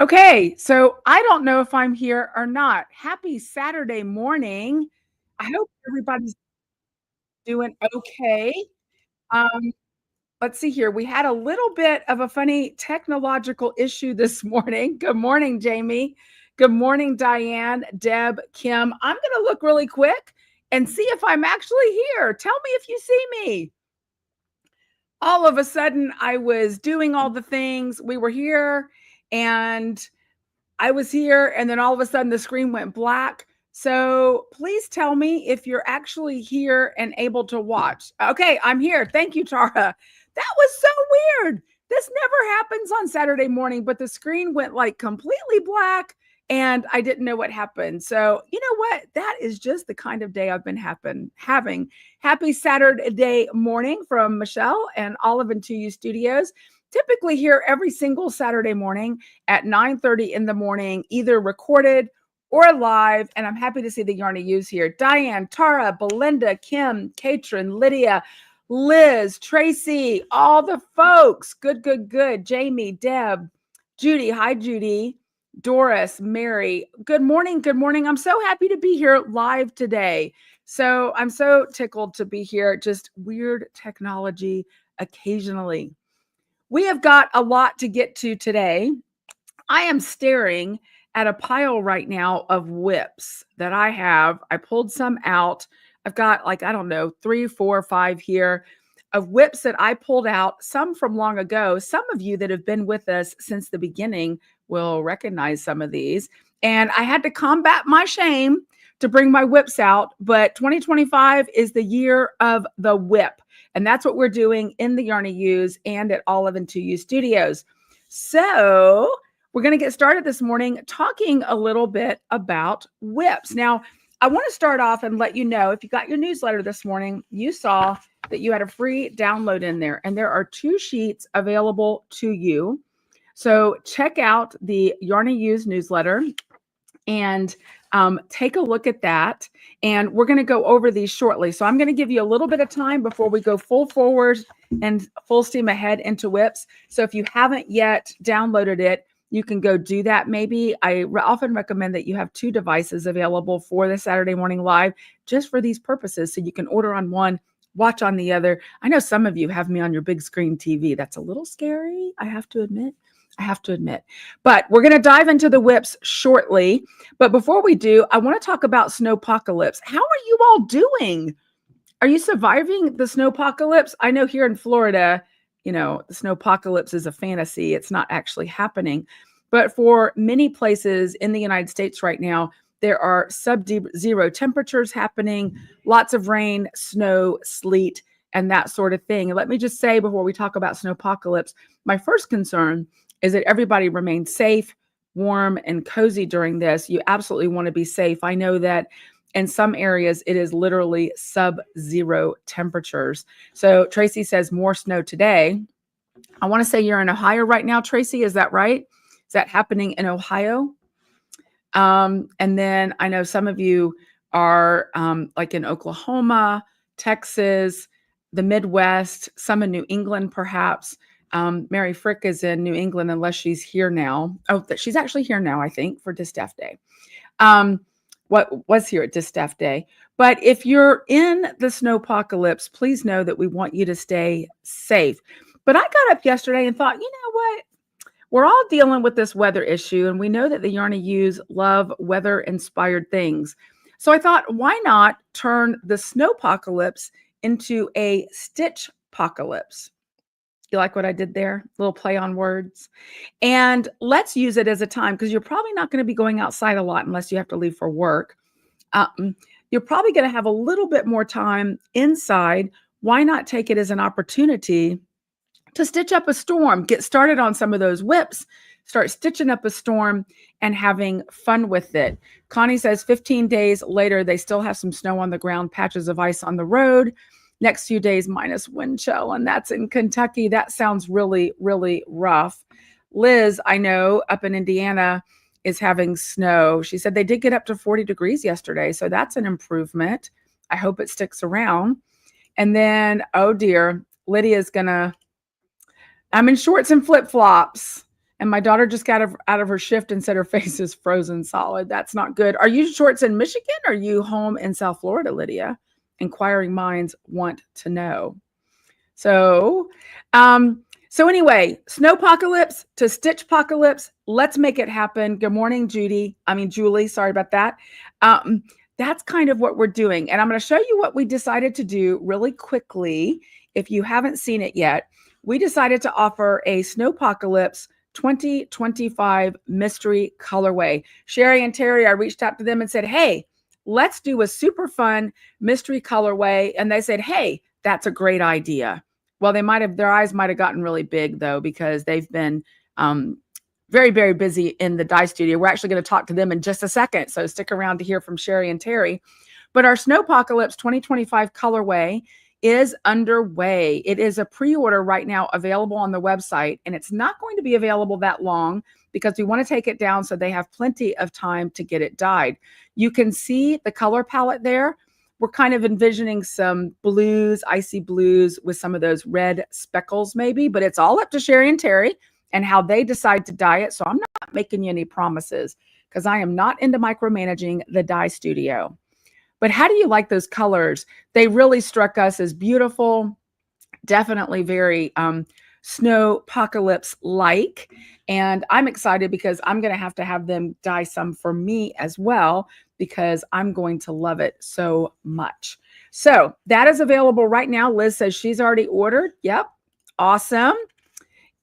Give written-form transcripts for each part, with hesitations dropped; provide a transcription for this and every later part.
Okay, so I don't know if I'm here or not. Happy Saturday morning. I hope everybody's doing okay. Um, let's see here. We had a little bit of a funny technological issue this morning. Good morning, Jamie. Good morning, Diane, Deb, Kim. I'm going to look really quick and see if I'm actually here. Tell me if you see me. All of a sudden, I was doing all the things. We were here and I was here, and then all of a sudden the screen went black. So please tell me if you're actually here and able to watch. Okay, I'm here. Thank you, Tara. That was so weird. This never happens on Saturday morning, but the screen went like completely black and I didn't know what happened. So, you know what? That is just the kind of day I've been having. Happy Saturday morning from Michelle and Olive and 2U Studios. Typically here every single Saturday morning at 9:30 in the morning, either recorded or live. And I'm happy to see the Yarny U's here. Diane, Tara, Belinda, Kim, Katrin, Lydia, Liz, Tracy, all the folks. Good. Jamie, Deb, Judy. Hi, Judy. Doris, Mary. Good morning. I'm so happy to be here live today. So I'm so tickled to be here. Just weird technology occasionally. We have got a lot to get to today. I am staring at a pile right now of whips that I have. I pulled some out. I've got like, I don't know, 3, 4, 5 here of whips that I pulled out, some from long ago. Some of you that have been with us since the beginning will recognize some of these. And I had to combat my shame to bring my whips out. But 2025 is the year of the whip. And that's what we're doing in the Yarny U's and at Olive and 2U Studios. So we're going to get started this morning talking a little bit about whips. Now, I want to start off and let you know, if you got your newsletter this morning, you saw that you had a free download in there, and there are 2 sheets available to you. So check out the Yarny U's newsletter and take a look at that. And we're going to go over these shortly. So I'm going to give you a little bit of time before we go full forward and full steam ahead into whips. So if you haven't yet downloaded it, you can go do that. Maybe I often recommend that you have 2 devices available for the Saturday morning live just for these purposes. So you can order on one, watch on the other. I know some of you have me on your big screen TV. That's a little scary, I have to admit. But we're going to dive into the whips shortly. But before we do, I want to talk about snowpocalypse. How are you all doing? Are you surviving the snowpocalypse? I know here in Florida, the snowpocalypse is a fantasy. It's not actually happening. But for many places in the United States right now, there are sub-zero temperatures happening, lots of rain, snow, sleet, and that sort of thing. And let me just say before we talk about snowpocalypse, my first concern is that everybody remains safe, warm, and cozy during this. You absolutely want to be safe. I know that in some areas, it is literally sub-zero temperatures. So Tracy says more snow today. I want to say you're in Ohio right now, Tracy. Is that right? Is that happening in Ohio? And then I know some of you are like in Oklahoma, Texas, the Midwest, some in New England, perhaps. Mary Frick is in New England, unless she's here now. Oh, she's actually here now, I think, for Distaff Day. What was here at Distaff Day. But if you're in the snowpocalypse, please know that we want you to stay safe. But I got up yesterday and thought, you know what? We're all dealing with this weather issue, and we know that the Yarny U's love weather-inspired things. So I thought, why not turn the snowpocalypse into a stitch-pocalypse? You like what I did there? A little play on words. And let's use it as a time, because you're probably not going to be going outside a lot unless you have to leave for work. You're probably going to have a little bit more time inside. Why not take it as an opportunity to stitch up a storm? Get started on some of those whips, start stitching up a storm and having fun with it. Connie says 15 days later, they still have some snow on the ground, patches of ice on the road. Next few days, minus wind chill, and that's in Kentucky. That sounds really, really rough. Liz, I know, up in Indiana, is having snow. She said they did get up to 40 degrees yesterday, so that's an improvement. I hope it sticks around. And then, oh dear, Lydia's I'm in shorts and flip-flops, And my daughter just got out of her shift and said her face is frozen solid. That's not good. Are you shorts in Michigan? Or are you home in South Florida, Lydia? Inquiring minds want to know. So, anyway, snowpocalypse to stitchpocalypse. Let's make it happen. Good morning, Julie. Sorry about that. That's kind of what we're doing. And I'm going to show you what we decided to do really quickly. If you haven't seen it yet, we decided to offer a snowpocalypse 2025 mystery colorway. Sherry and Terry, I reached out to them and said, hey, let's do a super fun mystery colorway. And they said, hey, that's a great idea. Well, their eyes might have gotten really big though, because they've been very, very busy in the dye studio. We're actually going to talk to them in just a second. So stick around to hear from Sherry and Terry. But our Snowpocalypse 2025 colorway is underway. It is a pre-order right now available on the website, and it's not going to be available that long because we want to take it down so they have plenty of time to get it dyed. You can see the color palette there. We're kind of envisioning some blues, icy blues with some of those red speckles maybe, but it's all up to Sherry and Terry and how they decide to dye it. So I'm not making you any promises because I am not into micromanaging the dye studio. But how do you like those colors? They really struck us as beautiful, definitely very snowpocalypse-like. And I'm excited because I'm going to have them dye some for me as well, because I'm going to love it so much. So that is available right now. Liz says she's already ordered. Yep. Awesome.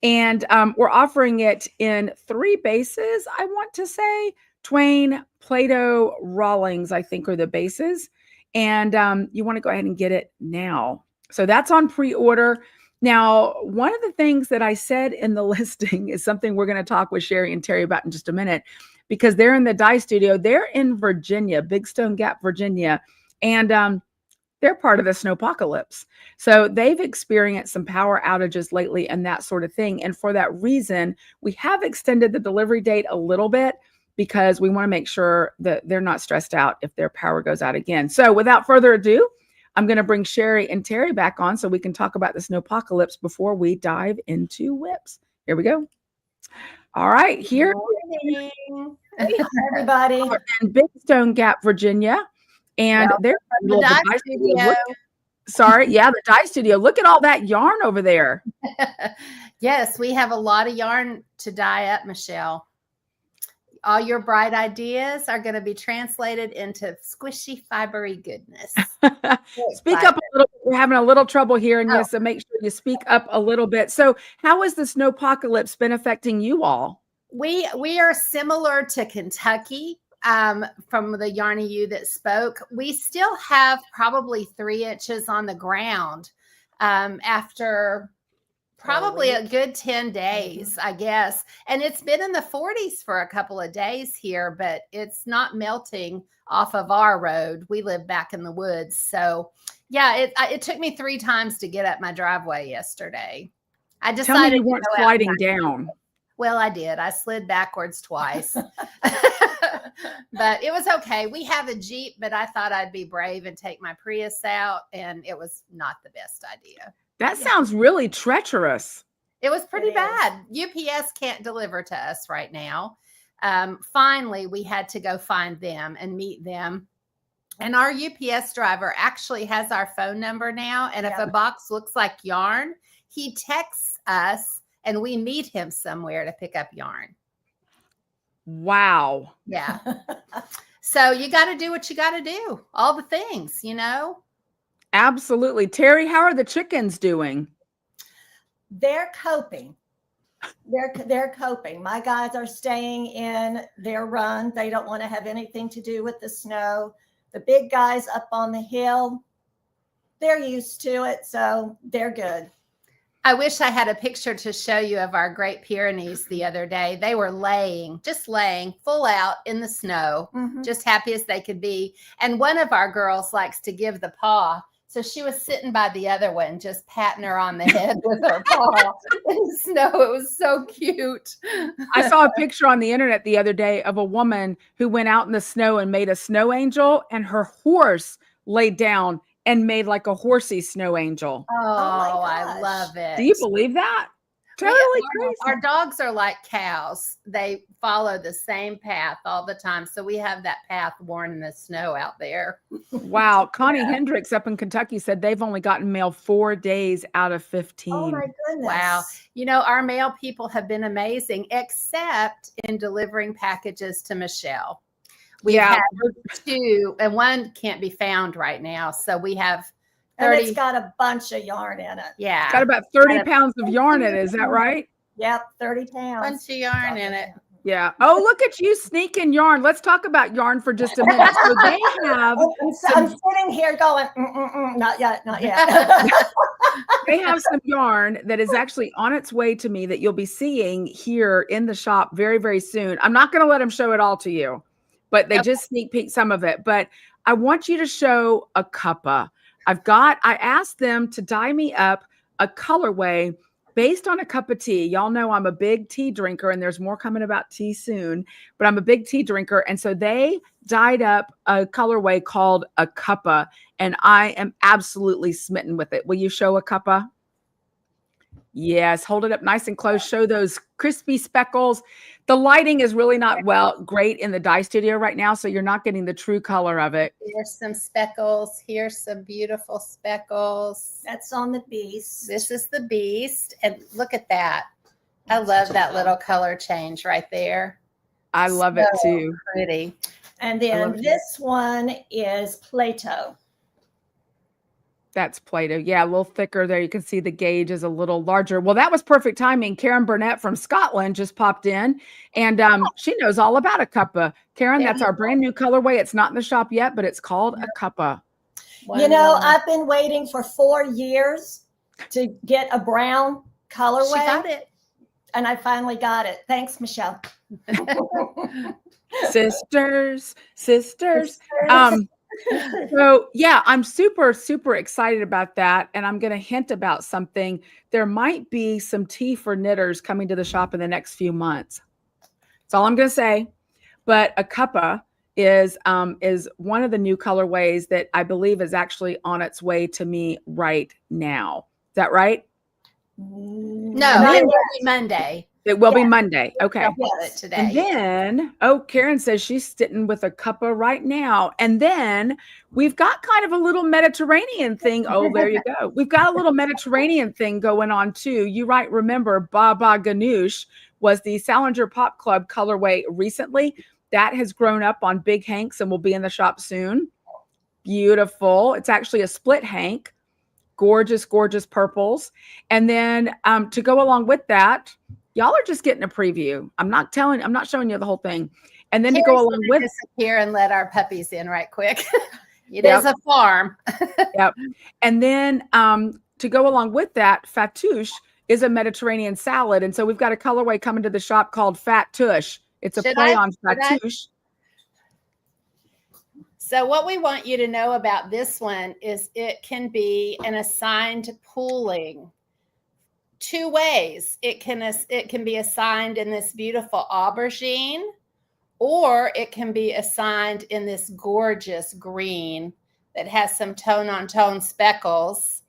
And we're offering it in 3 bases, I want to say. Twain, Play-Doh, Rawlings, I think, are the bases. And you want to go ahead and get it now. So that's on pre-order. Now, one of the things that I said in the listing is something we're going to talk with Sherry and Terry about in just a minute, because they're in the dye studio. They're in Virginia, Big Stone Gap, Virginia. And they're part of the snowpocalypse. So they've experienced some power outages lately and that sort of thing. And for that reason, we have extended the delivery date a little bit because we want to make sure that they're not stressed out if their power goes out again. So without further ado, I'm going to bring Sherry and Terry back on so we can talk about the snowpocalypse before we dive into whips. Here we go. All right, here. Hey, everybody. In Big Stone Gap, Virginia. And they're the dye studio. The dye studio. Look at all that yarn over there. Yes, we have a lot of yarn to dye up, Michelle. All your bright ideas are going to be translated into squishy, fibery goodness. Speak up a little bit. We're having a little trouble hearing you, so make sure you speak up a little bit. So how has the snowpocalypse been affecting you all? We are similar to Kentucky. From the Yarny You that spoke, we still have probably 3 inches on the ground after probably a good 10 days, I guess. And it's been in the 40s for a couple of days here, but it's not melting off of our road. We live back in the woods. So yeah, it took me 3 times to get up my driveway yesterday. I decided Tell me you weren't sliding down. Well, I did. I slid backwards twice. But it was okay. We have a Jeep, but I thought I'd be brave and take my Prius out, and it was not the best idea. That sounds really treacherous. It was pretty bad. UPS can't deliver to us right now. Finally, we had to go find them and meet them. And our UPS driver actually has our phone number now. And if a box looks like yarn, he texts us and we meet him somewhere to pick up yarn. Wow. Yeah. So you got to do what you got to do. All the things, you know. Absolutely. Terry, how are the chickens doing? They're coping. They're coping. My guys are staying in their run. They don't want to have anything to do with the snow. The big guys up on the hill, they're used to it, so they're good. I wish I had a picture to show you of our Great Pyrenees the other day. They were just laying full out in the snow, just happy as they could be. And one of our girls likes to give the paw. So she was sitting by the other one, just patting her on the head with her paw in the snow. It was so cute. I saw a picture on the internet the other day of a woman who went out in the snow and made a snow angel, and her horse laid down and made like a horsey snow angel. Oh I love it. Do you believe that? Totally crazy. Our dogs are like cows. They follow the same path all the time. So we have that path worn in the snow out there. Wow. Connie Hendricks up in Kentucky said they've only gotten mail 4 days out of 15. Oh my goodness. Wow. You know, our mail people have been amazing, except in delivering packages to Michelle. We've had 2, and one can't be found right now. So we have 30. And it's got a bunch of yarn in it. Yeah. It's got about 30 pounds of yarn in it. Is that right? Yep, 30 pounds. Bunch of yarn in it. Yeah. Oh, look at you sneaking yarn. Let's talk about yarn for just a minute. So they have. I'm sitting here going, not yet, not yet. They have some yarn that is actually on its way to me that you'll be seeing here in the shop very, very soon. I'm not going to let them show it all to you, but they just sneak peek some of it. But I want you to show a cuppa. I asked them to dye me up a colorway based on a cup of tea. Y'all know I'm a big tea drinker, and there's more coming about tea soon, but I'm a big tea drinker. And so they dyed up a colorway called a cuppa, and I am absolutely smitten with it. Will you show a cuppa? Yes, hold it up nice and close. Show those crispy speckles. The lighting is really not great in the dye studio right now, so you're not getting the true color of it. Here's some speckles. Here's some beautiful speckles. That's on the beast. This is the beast. And look at that. I love that little color change right there. I love it too. Pretty. And then this one is Play-Doh. That's Play-Doh. Yeah, a little thicker there. You can see the gauge is a little larger. Well, that was perfect timing. Karen Burnett from Scotland just popped in, and she knows all about a cuppa. Karen, that's our brand new colorway. It's not in the shop yet, but it's called a cuppa. You know, I've been waiting for 4 years to get a brown colorway. She got it. And I finally got it. Thanks, Michelle. Sisters. So yeah, I'm super, super excited about that. And I'm going to hint about something. There might be some tea for knitters coming to the shop in the next few months. That's all I'm going to say. But a cuppa is one of the new colorways that I believe is actually on its way to me right now. Is that right? No, it will be Monday. It will be Monday. Okay. Today. And then, Karen says she's sitting with a cuppa right now. And then we've got kind of a little Mediterranean thing. Oh, there you go. We've got a little Mediterranean thing going on too. You might remember Baba Ganoush was the Salinger Pop Club colorway recently. That has grown up on Big Hanks and will be in the shop soon. Beautiful. It's actually a split hank. Gorgeous, gorgeous purples. And then to go along with that, y'all are just getting a preview. I'm not showing you the whole thing. And then to go along with disappear and let our puppies in right quick. It is a farm. Yep. And then to go along with that, Fatouche is a Mediterranean salad. And so we've got a colorway coming to the shop called Fat Tush. It's a play on Fatouche. So what we want you to know about this one is it can be an assigned pooling 2 ways. It can be assigned in this beautiful aubergine, or it can be assigned in this gorgeous green that has some tone-on-tone speckles.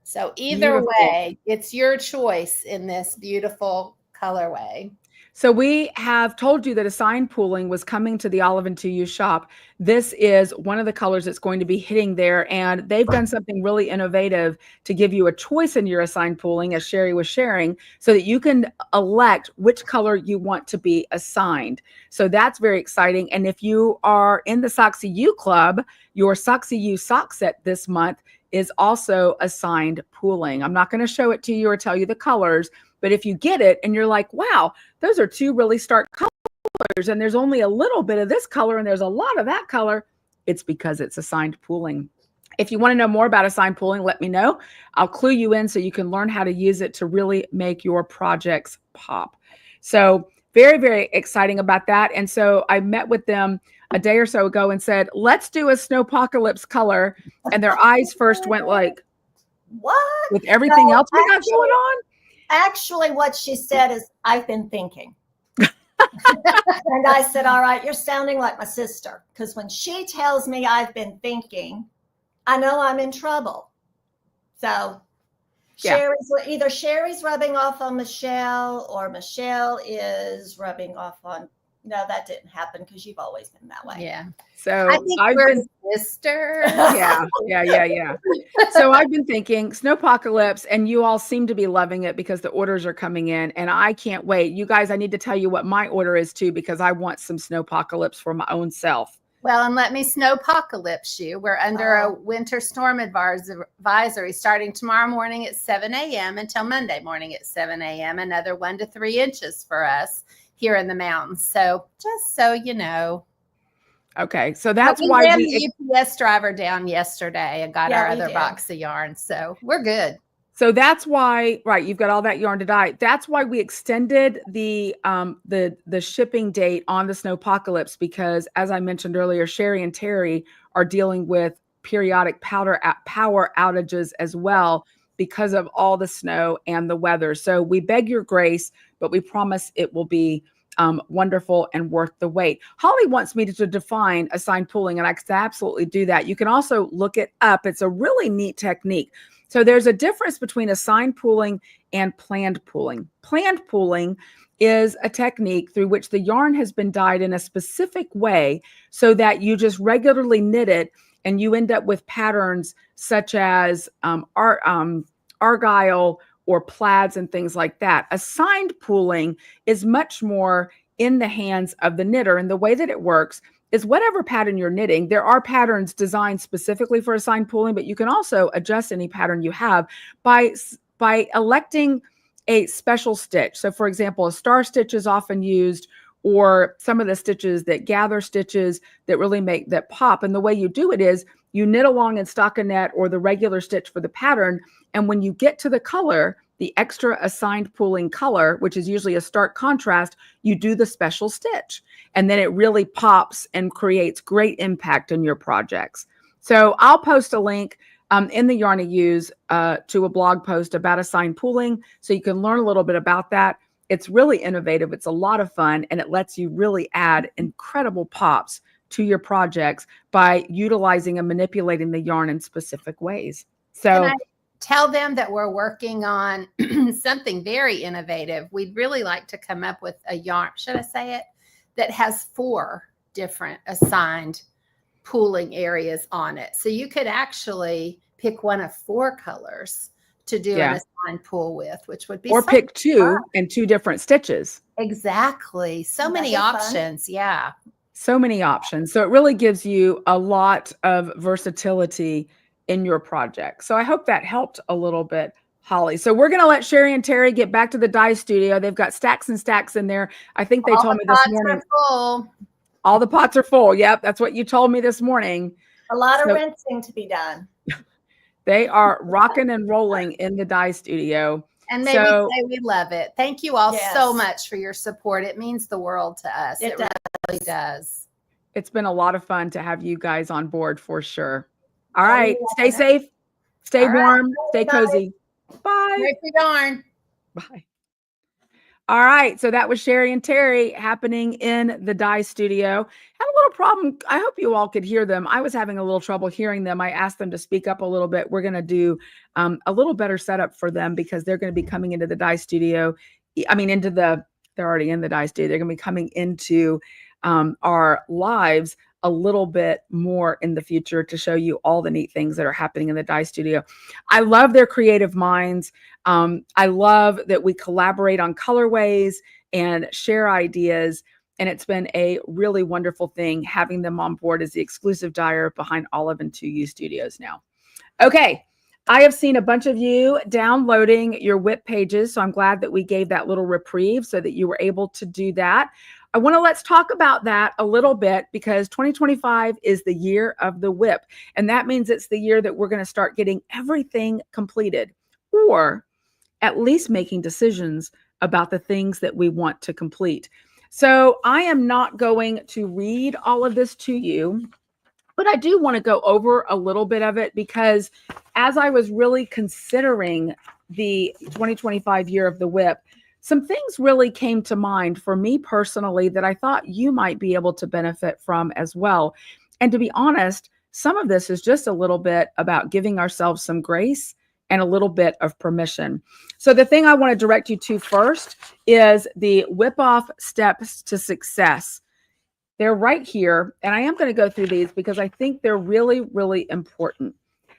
So either way, it's your choice in this beautiful colorway. So we have told you that assigned pooling was coming to the Olive and To You shop. This is one of the colors that's going to be hitting there, and they've done something really innovative to give you a choice in your assigned pooling, as Sherry was sharing, so that you can elect which color you want to be assigned. So that's very exciting. And if you are in the Socksy U Club, your Socksy U sock set this month is also assigned pooling. I'm not going to show it to you or tell you the colors, but if you get it and you're like, wow, those are 2 really stark colors, and there's only a little bit of this color and there's a lot of that color, it's because it's assigned pooling. If you want to know more about assigned pooling, let me know. I'll clue you in so you can learn how to use it to really make your projects pop. So very, very exciting about that. And so I met with them a day or so ago and said, let's do a snowpocalypse color. And their eyes first went like, what? With everything else we got going on? Actually, what she said is, I've been thinking. And I said, all right, you're sounding like my sister. Because when she tells me I've been thinking, I know I'm in trouble. So Yeah. Either Sherry's rubbing off on Michelle or Michelle is rubbing off on. No, that didn't happen because you've always been that way. Yeah. So I think we're sisters. Yeah. So I've been thinking Snowpocalypse, and you all seem to be loving it because the orders are coming in, and I can't wait. You guys, I need to tell you what my order is too, because I want some Snowpocalypse for my own self. Well, and let me snowpocalypse you. We're under a winter storm advisory starting tomorrow morning at 7 a.m. until Monday morning at 7 a.m. Another 1 to 3 inches for us here in the mountains. So just so you know. Okay, so that's why ran the UPS driver down yesterday and got our other box of yarn. So we're good. So that's why, right, you've got all that yarn to dye. That's why we extended the shipping date on the Snowpocalypse, because as I mentioned earlier, Sherry and Terry are dealing with periodic power outages as well because of all the snow and the weather. So we beg your grace, but we promise it will be wonderful and worth the wait. Holly wants me to define assigned pooling, and I can absolutely do that. You can also look it up. It's a really neat technique. So there's a difference between assigned pooling and planned pooling. Planned pooling is a technique through which the yarn has been dyed in a specific way so that you just regularly knit it and you end up with patterns such as argyle or plaids and things like that. Assigned pooling is much more in the hands of the knitter, and the way that it works is whatever pattern you're knitting, there are patterns designed specifically for assigned pooling, but you can also adjust any pattern you have by electing a special stitch. So for example, a star stitch is often used, or some of the stitches that gather stitches that really make that pop. And the way you do it is you knit along in stockinette or the regular stitch for the pattern. And when you get to the color, the extra assigned pooling color, which is usually a stark contrast, you do the special stitch. And then it really pops and creates great impact in your projects. So I'll post a link in the Yarn I Use to a blog post about assigned pooling, so you can learn a little bit about that. It's really innovative. It's a lot of fun, and it lets you really add incredible pops to your projects by utilizing and manipulating the yarn in specific ways. So tell them that we're working on something very innovative. We'd really like to come up with a yarn, should I say it, that has 4 different assigned pooling areas on it. So you could actually pick one of 4 colors to do an assigned pool with, which would be or pick 2 and 2 different stitches. Exactly. So many options. Fun. Yeah. So many options. So it really gives you a lot of versatility in your project. So I hope that helped a little bit, Holly. So we're going to let Sherry and Terry get back to the dye studio. They've got stacks and stacks in there. I think they told me this morning. All the pots are full. Yep. That's what you told me this morning. A lot of rinsing to be done. They are rocking and rolling in the dye studio. And maybe say we love it. Thank you all so much for your support. It means the world to us. It really does. It's been a lot of fun to have you guys on board for sure. All right. Stay safe. Stay warm. Stay cozy. Bye. Great for yarn. Bye. All right. So that was Sherry and Terry happening in the dye studio. Had a little problem. I hope you all could hear them. I was having a little trouble hearing them. I asked them to speak up a little bit. We're going to do a little better setup for them because they're going to be coming into the dye studio. I mean, they're already in the dye studio. They're going to be coming into our lives a little bit more in the future to show you all the neat things that are happening in the dye studio. I love their creative minds. I love that we collaborate on colorways and share ideas. And it's been a really wonderful thing having them on board as the exclusive dyer behind Olive and 2U Studios now. Okay. I have seen a bunch of you downloading your WIP pages. So I'm glad that we gave that little reprieve so that you were able to do that. Let's talk about that a little bit because 2025 is the year of the WIP. And that means it's the year that we're going to start getting everything completed, or at least making decisions about the things that we want to complete. So I am not going to read all of this to you, but I do want to go over a little bit of it because as I was really considering the 2025 year of the WIP, some things really came to mind for me personally that I thought you might be able to benefit from as well. And to be honest, some of this is just a little bit about giving ourselves some grace and a little bit of permission. So the thing I want to direct you to first is the whip off steps to success. They're right here. And I am going to go through these because I think they're really, really important.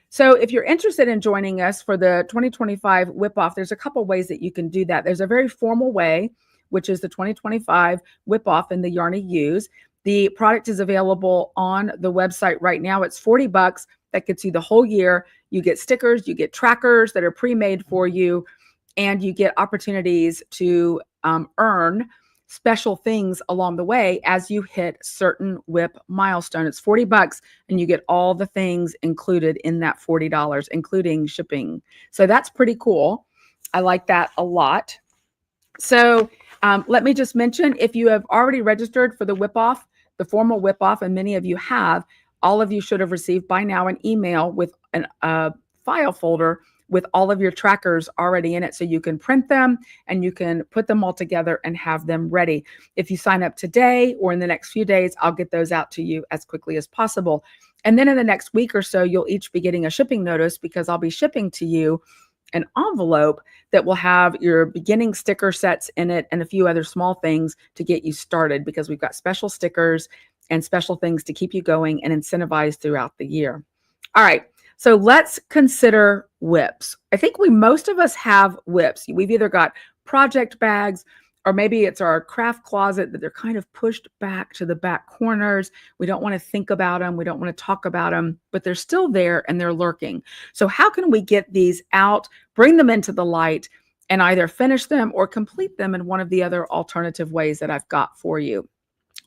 So if you're interested in joining us for the 2025 Whip Off, there's a couple ways that you can do that. There's a very formal way, which is the 2025 Whip Off in the Yarn Use. The product is available on the website right now. It's $40. That gets you the whole year. You get stickers, you get trackers that are pre-made for you, and you get opportunities to earn special things along the way as you hit certain whip milestone. It's $40 and you get all the things included in that $40, including shipping. So that's pretty cool. I like that a lot. So let me just mention, if you have already registered for the whip off, the formal whip off, and many of you have, all of you should have received by now an email with a file folder with all of your trackers already in it, so you can print them and you can put them all together and have them ready. If you sign up today or in the next few days, I'll get those out to you as quickly as possible. And then in the next week or so, you'll each be getting a shipping notice, because I'll be shipping to you an envelope that will have your beginning sticker sets in it and a few other small things to get you started, because we've got special stickers and special things to keep you going and incentivize throughout the year. All right. So let's consider whips. I think most of us have whips. We've either got project bags, or maybe it's our craft closet that they're kind of pushed back to the back corners. We don't want to think about them. We don't want to talk about them, but they're still there and they're lurking. So how can we get these out, bring them into the light, and either finish them or complete them in one of the other alternative ways that I've got for you?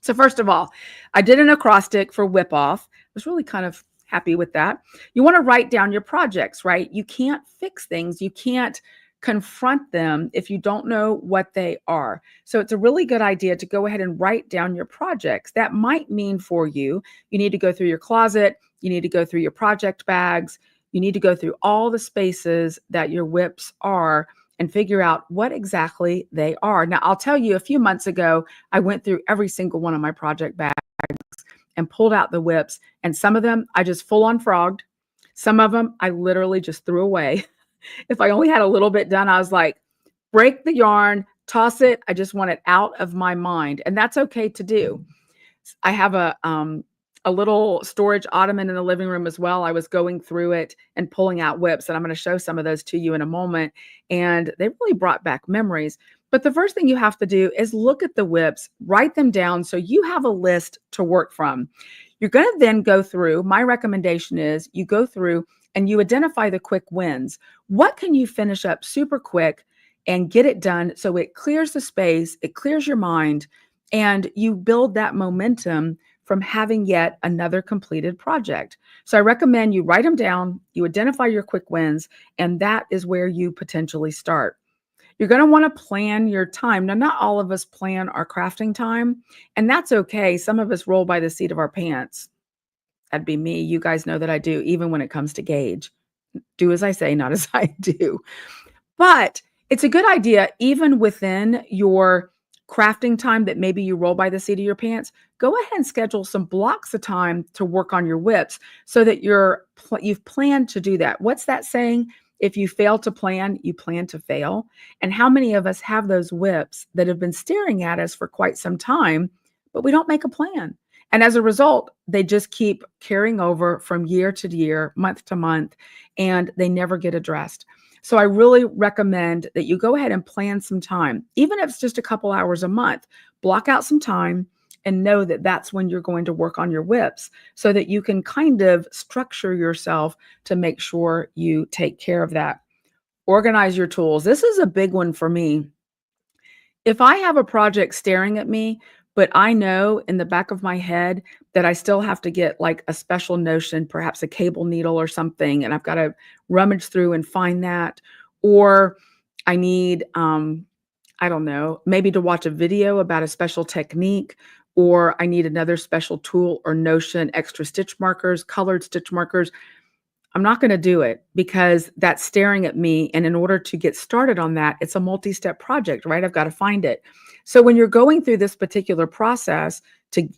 So first of all, I did an acrostic for whip off. I was really kind of happy with that. You want to write down your projects, right? You can't fix things. You can't confront them if you don't know what they are. So it's a really good idea to go ahead and write down your projects. That might mean for you, you need to go through your closet. You need to go through your project bags. You need to go through all the spaces that your whips are and figure out what exactly they are. Now, I'll tell you, a few months ago, I went through every single one of my project bags and pulled out the whips. And some of them I just full on frogged. Some of them I literally just threw away. If I only had a little bit done, I was like, break the yarn, toss it. I just want it out of my mind. And that's okay to do. I have a little storage ottoman in the living room as well. I was going through it and pulling out whips, and I'm going to show some of those to you in a moment. And they really brought back memories. But the first thing you have to do is look at the whips, write them down so you have a list to work from. You're going to then go through, my recommendation is you go through and you identify the quick wins. What can you finish up super quick and get it done so it clears the space, it clears your mind, and you build that momentum from having yet another completed project. So I recommend you write them down, you identify your quick wins, and that is where you potentially start. You're going to want to plan your time. Now, not all of us plan our crafting time, and that's okay. Some of us roll by the seat of our pants. That'd be me. You guys know that I do, even when it comes to gauge. Do as I say, not as I do. But it's a good idea, even within your crafting time that maybe you roll by the seat of your pants, go ahead and schedule some blocks of time to work on your whips so that you've planned to do that. What's that saying? If you fail to plan, you plan to fail. And how many of us have those whips that have been staring at us for quite some time, but we don't make a plan? And as a result, they just keep carrying over from year to year, month to month, and they never get addressed. So I really recommend that you go ahead and plan some time, even if it's just a couple hours a month. Block out some time and know that that's when you're going to work on your whips so that you can kind of structure yourself to make sure you take care of that. Organize your tools. This is a big one for me. If I have a project staring at me, but I know in the back of my head that I still have to get like a special notion, perhaps a cable needle or something, and I've got to rummage through and find that, or I need, I don't know, maybe to watch a video about a special technique, or I need another special tool or notion, extra stitch markers, colored stitch markers. I'm not going to do it because that's staring at me. And in order to get started on that, it's a multi-step project, right? I've got to find it. So when you're going through this particular process to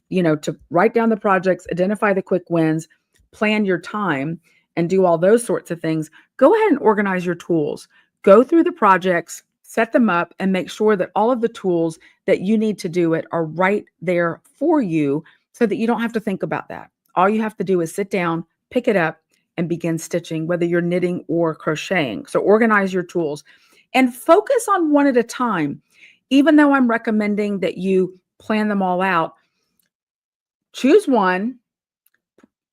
write down the projects, identify the quick wins, plan your time, and do all those sorts of things, go ahead and organize your tools. Go through the projects, set them up, and make sure that all of the tools that you need to do it are right there for you so that you don't have to think about that. All you have to do is sit down, pick it up, and begin stitching, whether you're knitting or crocheting. So organize your tools and focus on one at a time. Even though I'm recommending that you plan them all out, choose one,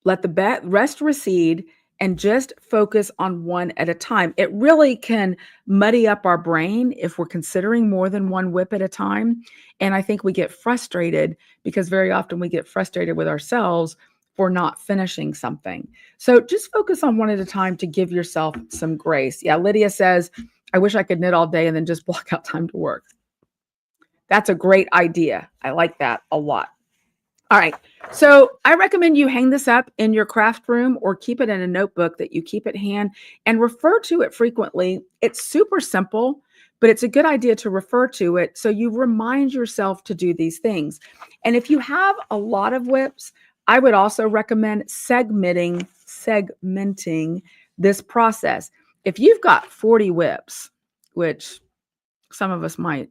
let the rest recede, and just focus on one at a time. It really can muddy up our brain if we're considering more than one WIP at a time. And I think we get frustrated because very often we get frustrated with ourselves for not finishing something. So just focus on one at a time to give yourself some grace. Yeah, Lydia says, I wish I could knit all day and then just block out time to work. That's a great idea. I like that a lot. All right. So I recommend you hang this up in your craft room or keep it in a notebook that you keep at hand and refer to it frequently. It's super simple, but it's a good idea to refer to it so you remind yourself to do these things. And if you have a lot of WIPs, I would also recommend segmenting this process. If you've got 40 WIPs, which some of us might,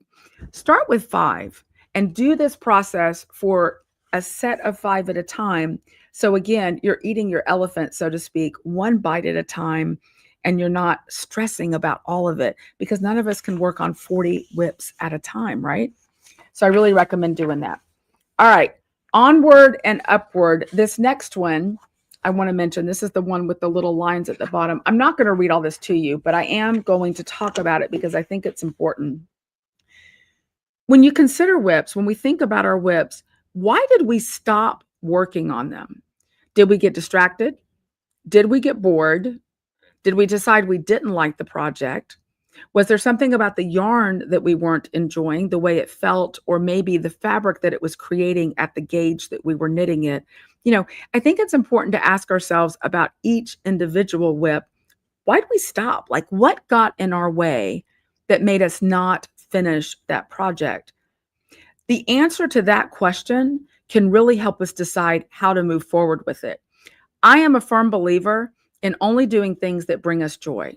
start with 5 and do this process for a set of 5 at a time. So again, you're eating your elephant, so to speak, one bite at a time, and you're not stressing about all of it because none of us can work on 40 WIPs at a time, right? So I really recommend doing that. All right, onward and upward. This next one I want to mention, this is the one with the little lines at the bottom. I'm not going to read all this to you, but I am going to talk about it because I think it's important. When you consider WIPs, when we think about our WIPs, why did we stop working on them? Did we get distracted? Did we get bored? Did we decide we didn't like the project? Was there something about the yarn that we weren't enjoying, the way it felt, or maybe the fabric that it was creating at the gauge that we were knitting it? You know, I think it's important to ask ourselves about each individual WIP. Why did we stop? Like, what got in our way that made us not finish that project? The answer to that question can really help us decide how to move forward with it. I am a firm believer in only doing things that bring us joy.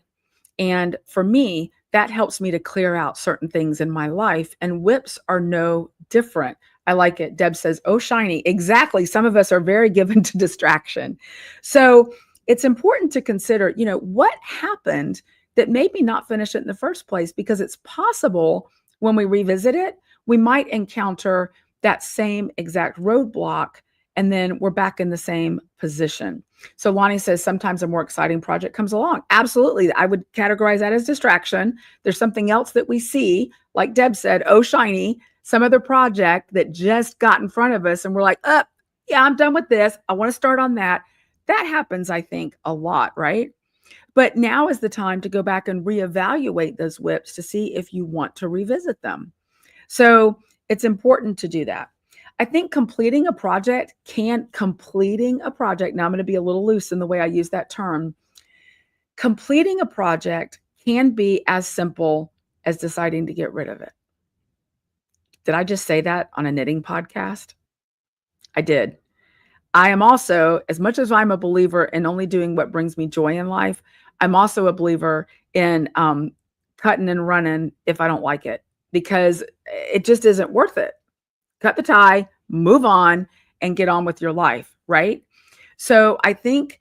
And for me, that helps me to clear out certain things in my life. And WIPs are no different. I like it. Deb says, oh, shiny. Exactly. Some of us are very given to distraction. So it's important to consider, you know, what happened that made me not finish it in the first place, because it's possible when we revisit it, we might encounter that same exact roadblock, and then we're back in the same position. So Lonnie says sometimes a more exciting project comes along. Absolutely. I would categorize that as distraction. There's something else that we see, like Deb said, oh, shiny, some other project that just got in front of us and we're like, oh, yeah, I'm done with this. I want to start on that. That happens, I think, a lot, right? But now is the time to go back and reevaluate those WIPs to see if you want to revisit them. So it's important to do that. I think completing a project, now I'm going to be a little loose in the way I use that term. Completing a project can be as simple as deciding to get rid of it. Did I just say that on a knitting podcast? I did. I am also, as much as I'm a believer in only doing what brings me joy in life, I'm also a believer in cutting and running if I don't like it, because it just isn't worth it. Cut the tie, move on, and get on with your life, right? So I think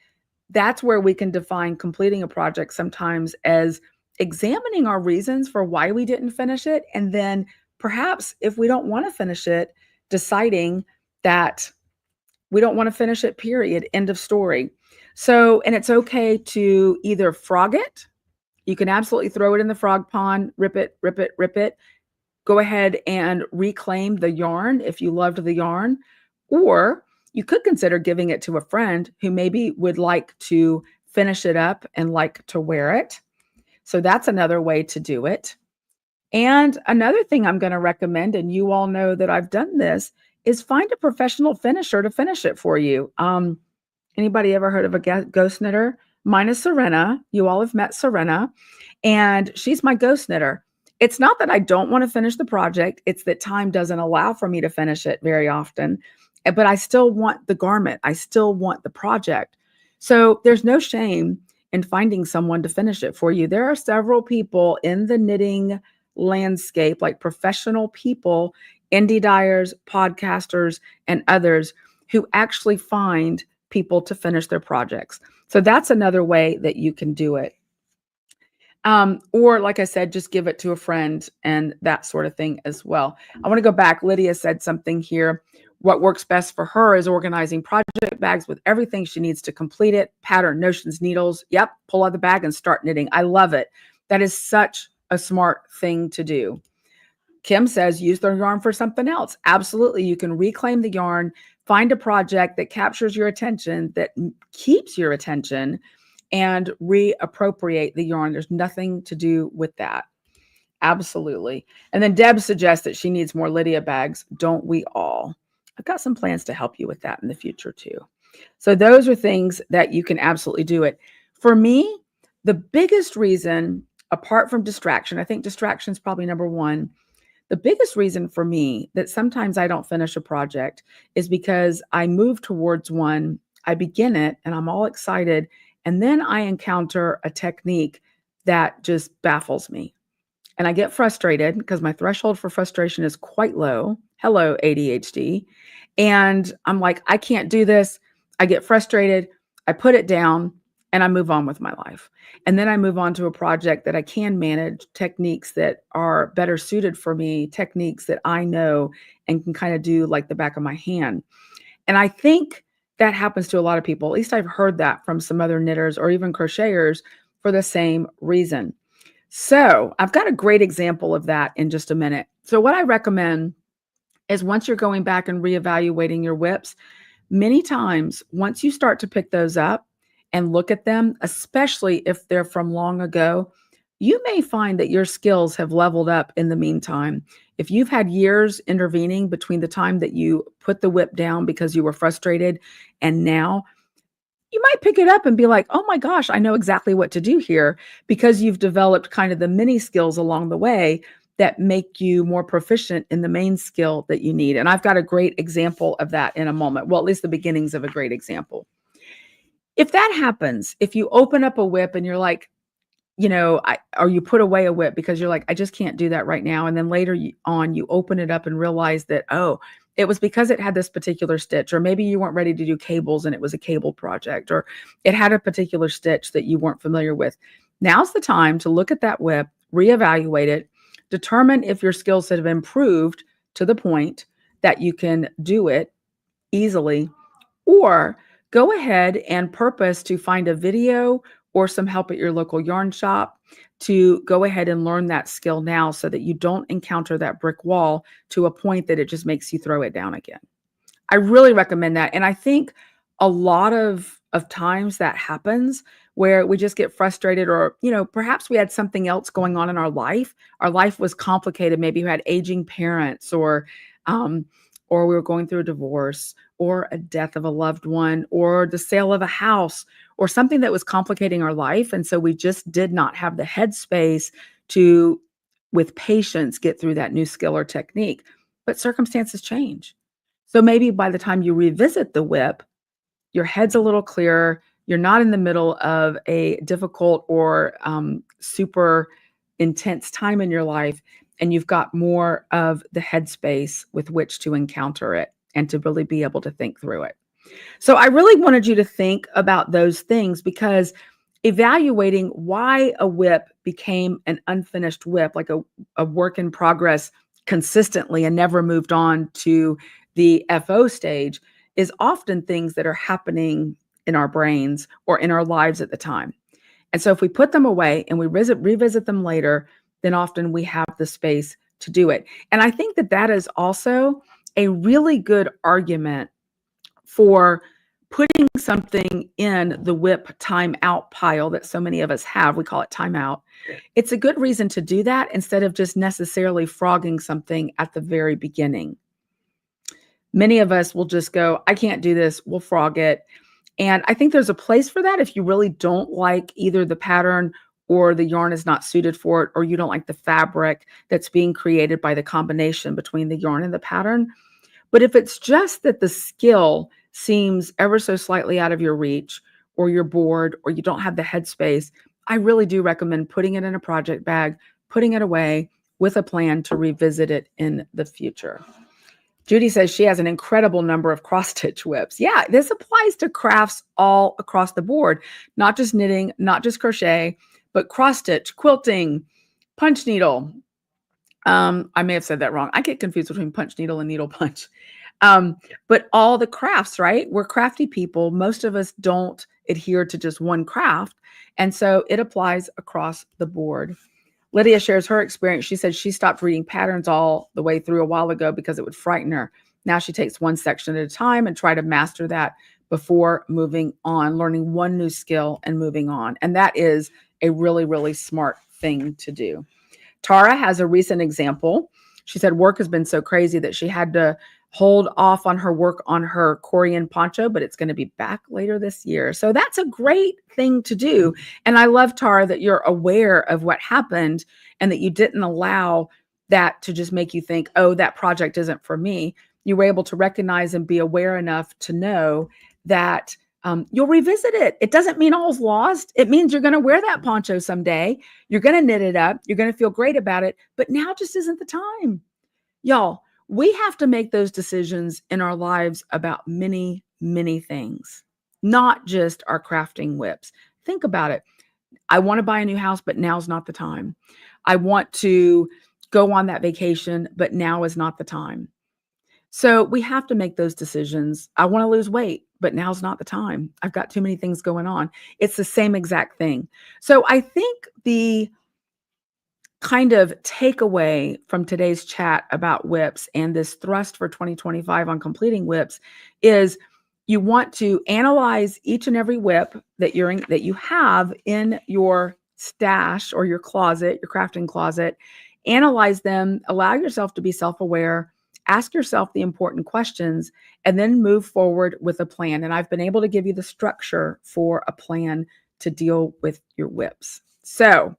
that's where we can define completing a project sometimes as examining our reasons for why we didn't finish it. And then perhaps if we don't want to finish it, deciding that we don't want to finish it, period, end of story. So, and it's okay to either frog it. You can absolutely throw it in the frog pond, rip it, rip it, rip it. Go ahead and reclaim the yarn if you loved the yarn, or you could consider giving it to a friend who maybe would like to finish it up and like to wear it. So that's another way to do it. And another thing I'm going to recommend, and you all know that I've done this, is find a professional finisher to finish it for you. Anybody ever heard of a ghost knitter? Mine is Serena. You all have met Serena, and she's my ghost knitter. It's not that I don't want to finish the project. It's that time doesn't allow for me to finish it very often, but I still want the garment. I still want the project. So there's no shame in finding someone to finish it for you. There are several people in the knitting landscape, like professional people, indie dyers, podcasters, and others who actually find people to finish their projects. So that's another way that you can do it. Or like I said, just give it to a friend and that sort of thing as well. I want to go back. Lydia said something here. What works best for her is organizing project bags with everything she needs to complete it. Pattern, notions, needles. Yep. Pull out the bag and start knitting. I love it. That is such a smart thing to do. Kim says use their yarn for something else. Absolutely. You can reclaim the yarn, find a project that captures your attention, that keeps your attention, and reappropriate the yarn. There's nothing to do with that. Absolutely. And then Deb suggests that she needs more Lydia bags. Don't we all? I've got some plans to help you with that in the future too. So those are things that you can absolutely do it. For me, the biggest reason, apart from distraction, I think distraction is probably number one. The biggest reason for me that sometimes I don't finish a project is because I move towards one, I begin it, and I'm all excited, and then I encounter a technique that just baffles me. And I get frustrated because my threshold for frustration is quite low. Hello, ADHD. And I'm like, I can't do this. I get frustrated. I put it down and I move on with my life. And then I move on to a project that I can manage, techniques that are better suited for me, techniques that I know and can kind of do like the back of my hand. And I think that happens to a lot of people. At least I've heard that from some other knitters or even crocheters for the same reason. So I've got a great example of that in just a minute. So what I recommend is once you're going back and reevaluating your whips, many times once you start to pick those up and look at them, especially if they're from long ago, you may find that your skills have leveled up in the meantime. If you've had years intervening between the time that you put the whip down because you were frustrated and now, you might pick it up and be like, oh my gosh, I know exactly what to do here, because you've developed kind of the mini skills along the way that make you more proficient in the main skill that you need. And I've got a great example of that in a moment. Well, at least the beginnings of a great example. If that happens, if you open up a whip and you're like, or you put away a whip because you're like, I just can't do that right now. And then later on, you open it up and realize that, oh, it was because it had this particular stitch, or maybe you weren't ready to do cables and it was a cable project, or it had a particular stitch that you weren't familiar with. Now's the time to look at that whip, reevaluate it, determine if your skills have improved to the point that you can do it easily, or go ahead and purpose to find a video or some help at your local yarn shop to go ahead and learn that skill now so that you don't encounter that brick wall to a point that it just makes you throw it down again. I really recommend that. And I think a lot of times that happens where we just get frustrated, or, perhaps we had something else going on in our life. Our life was complicated. Maybe we had aging parents, or we were going through a divorce, or a death of a loved one, or the sale of a house, or something that was complicating our life. And so we just did not have the headspace to, with patience, get through that new skill or technique. But circumstances change. So maybe by the time you revisit the whip, your head's a little clearer. You're not in the middle of a difficult or super intense time in your life, and you've got more of the headspace with which to encounter it and to really be able to think through it. So I really wanted you to think about those things, because evaluating why a whip became an unfinished whip, like a work in progress consistently and never moved on to the FO stage, is often things that are happening in our brains or in our lives at the time. And so if we put them away and we revisit them later, then often we have the space to do it. And I think that that is also a really good argument for putting something in the whip timeout pile that so many of us have. We call it timeout. It's a good reason to do that instead of just necessarily frogging something at the very beginning. Many of us will just go, I can't do this, we'll frog it. And I think there's a place for that if you really don't like either the pattern, or the yarn is not suited for it, or you don't like the fabric that's being created by the combination between the yarn and the pattern. But if it's just that the skill seems ever so slightly out of your reach, or you're bored or you don't have the headspace, I really do recommend putting it in a project bag, putting it away with a plan to revisit it in the future. Judy says she has an incredible number of cross-stitch whips. Yeah, this applies to crafts all across the board, not just knitting, not just crochet, but cross-stitch, quilting, punch needle. I may have said that wrong. I get confused between punch needle and needle punch. But all the crafts, right? We're crafty people. Most of us don't adhere to just one craft. And so it applies across the board. Lydia shares her experience. She said she stopped reading patterns all the way through a while ago because it would frighten her. Now she takes one section at a time and try to master that before moving on, learning one new skill and moving on. And that is a really, really smart thing to do. Tara has a recent example. She said work has been so crazy that she had to hold off on her work on her Coran Poncho, but it's going to be back later this year. So that's a great thing to do. And I love, Tara, that you're aware of what happened and that you didn't allow that to just make you think, oh, that project isn't for me. You were able to recognize and be aware enough to know that you'll revisit it. It doesn't mean all's lost. It means you're going to wear that poncho someday. You're going to knit it up. You're going to feel great about it. But now just isn't the time. Y'all, we have to make those decisions in our lives about many, many things, not just our crafting whips. Think about it. I want to buy a new house, but now's not the time. I want to go on that vacation, but now is not the time. So we have to make those decisions. I want to lose weight, but now's not the time. I've got too many things going on. It's the same exact thing. So I think the kind of takeaway from today's chat about whips and this thrust for 2025 on completing whips is you want to analyze each and every whip that you have in your stash or your closet, your crafting closet. Analyze them, allow yourself to be self-aware, ask yourself the important questions, and then move forward with a plan. And I've been able to give you the structure for a plan to deal with your whips. So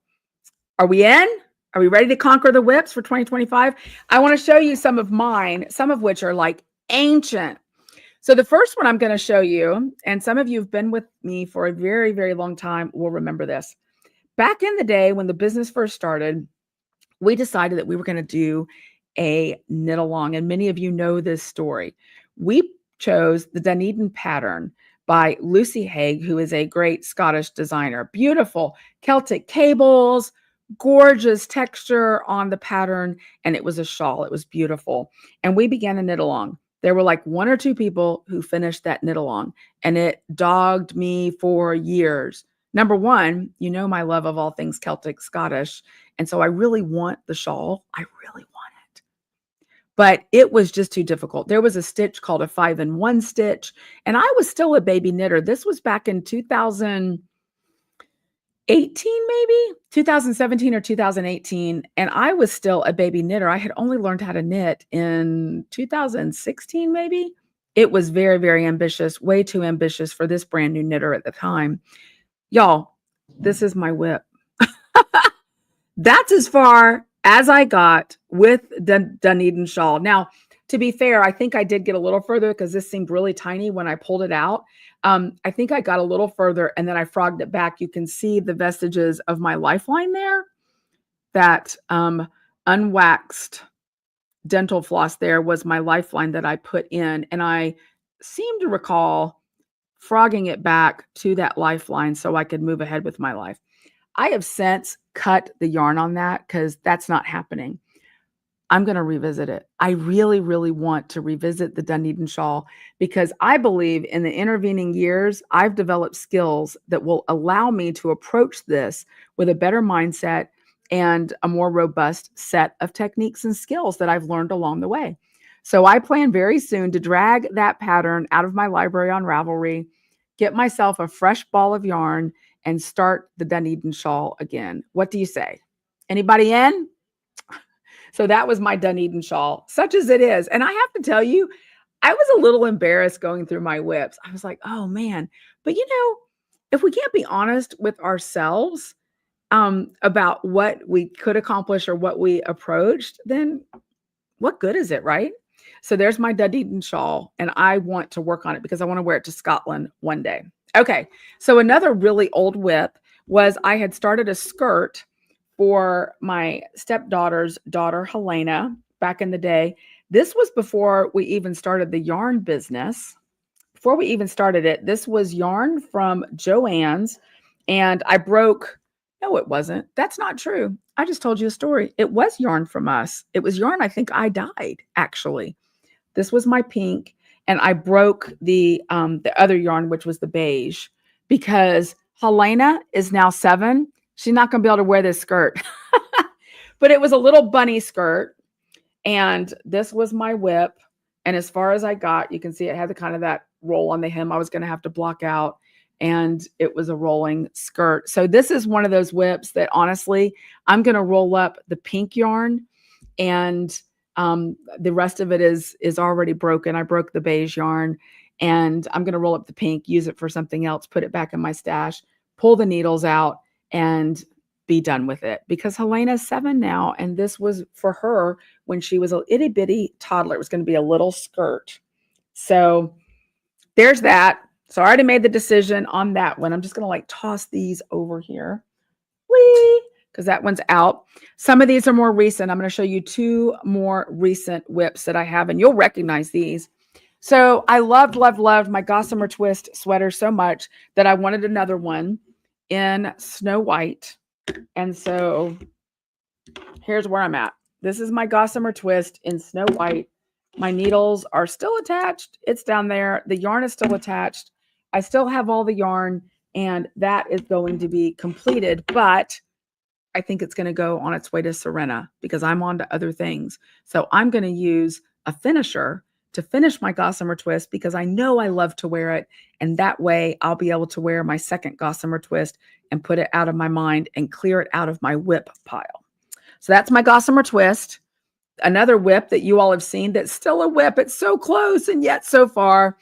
are we in? Are we ready to conquer the whips for 2025? I want to show you some of mine, some of which are like ancient. So the first one I'm going to show you, and some of you have been with me for a very, very long time will remember this. Back in the day when the business first started, we decided that we were going to do a knit along, and many of you know this story. We chose the Duneden pattern by Lucy Haig, who is a great Scottish designer. Beautiful Celtic cables, gorgeous texture on the pattern, and it was a shawl. It was beautiful. And we began to knit along. There were like one or two people who finished that knit along, and it dogged me for years. Number one, you know my love of all things Celtic Scottish, and so I really want the shawl. I really want it. But it was just too difficult. There was a stitch called a 5-in-1 stitch, and I was still a baby knitter. This was back in 2018, maybe 2017 or 2018. And I was still a baby knitter. I had only learned how to knit in 2016, maybe. It was very, very ambitious, way too ambitious for this brand new knitter at the time. Y'all, this is my whip. That's as far as I got with the Duneden Shaw. Now, to be fair, I think I did get a little further because this seemed really tiny when I pulled it out. I think I got a little further and then I frogged it back. You can see the vestiges of my lifeline there. That unwaxed dental floss there was my lifeline that I put in. And I seem to recall frogging it back to that lifeline so I could move ahead with my life. I have since cut the yarn on that because that's not happening. I'm going to revisit it. I really, really want to revisit the Duneden Shawl because I believe in the intervening years, I've developed skills that will allow me to approach this with a better mindset and a more robust set of techniques and skills that I've learned along the way. So I plan very soon to drag that pattern out of my library on Ravelry, get myself a fresh ball of yarn, and start the Duneden Shawl again. What do you say? Anybody in? So that was my Duneden Shawl, such as it is. And I have to tell you, I was a little embarrassed going through my whips. I was like, oh man. But you know, if we can't be honest with ourselves about what we could accomplish or what we approached, then what good is it, right? So there's my Duneden Shawl, and I want to work on it because I want to wear it to Scotland one day. Okay. So another really old whip was I had started a skirt for my stepdaughter's daughter, Helena, back in the day. This was before we even started the yarn business. Before we even started it, this was yarn from Joann's, and I broke. No, it wasn't. That's not true. I just told you a story. It was yarn from us. It was yarn. I think I dyed actually. This was my pink, and I broke the other yarn, which was the beige, because Helena is now 7. She's not going to be able to wear this skirt, but it was a little bunny skirt, and this was my whip. And as far as I got, you can see it had the kind of that roll on the hem I was going to have to block out. And it was a rolling skirt. So this is one of those whips that honestly, I'm going to roll up the pink yarn, and the rest of it is already broken. I broke the beige yarn, and I'm going to roll up the pink, use it for something else, put it back in my stash, pull the needles out, and be done with it. Because Helena's 7 now, and this was for her when she was a itty bitty toddler. It was going to be a little skirt. So there's that. So I already made the decision on that one. I'm just going to like toss these over here. Whee! Because that one's out. Some of these are more recent. I'm going to show you 2 more recent whips that I have, and you'll recognize these. So I loved my Gossamer Twist sweater so much that I wanted another one in Snow White. And so here's where I'm at. This is my Gossamer Twist in Snow White. My needles are still attached. It's down there. The yarn is still attached. I still have all the yarn, and that is going to be completed, but I think it's going to go on its way to Serena because I'm on to other things. So I'm going to use a finisher to finish my Gossamer Twist because I know I love to wear it. And that way I'll be able to wear my second Gossamer Twist and put it out of my mind and clear it out of my whip pile. So that's my Gossamer Twist. Another whip that you all have seen that's still a whip. It's so close and yet so far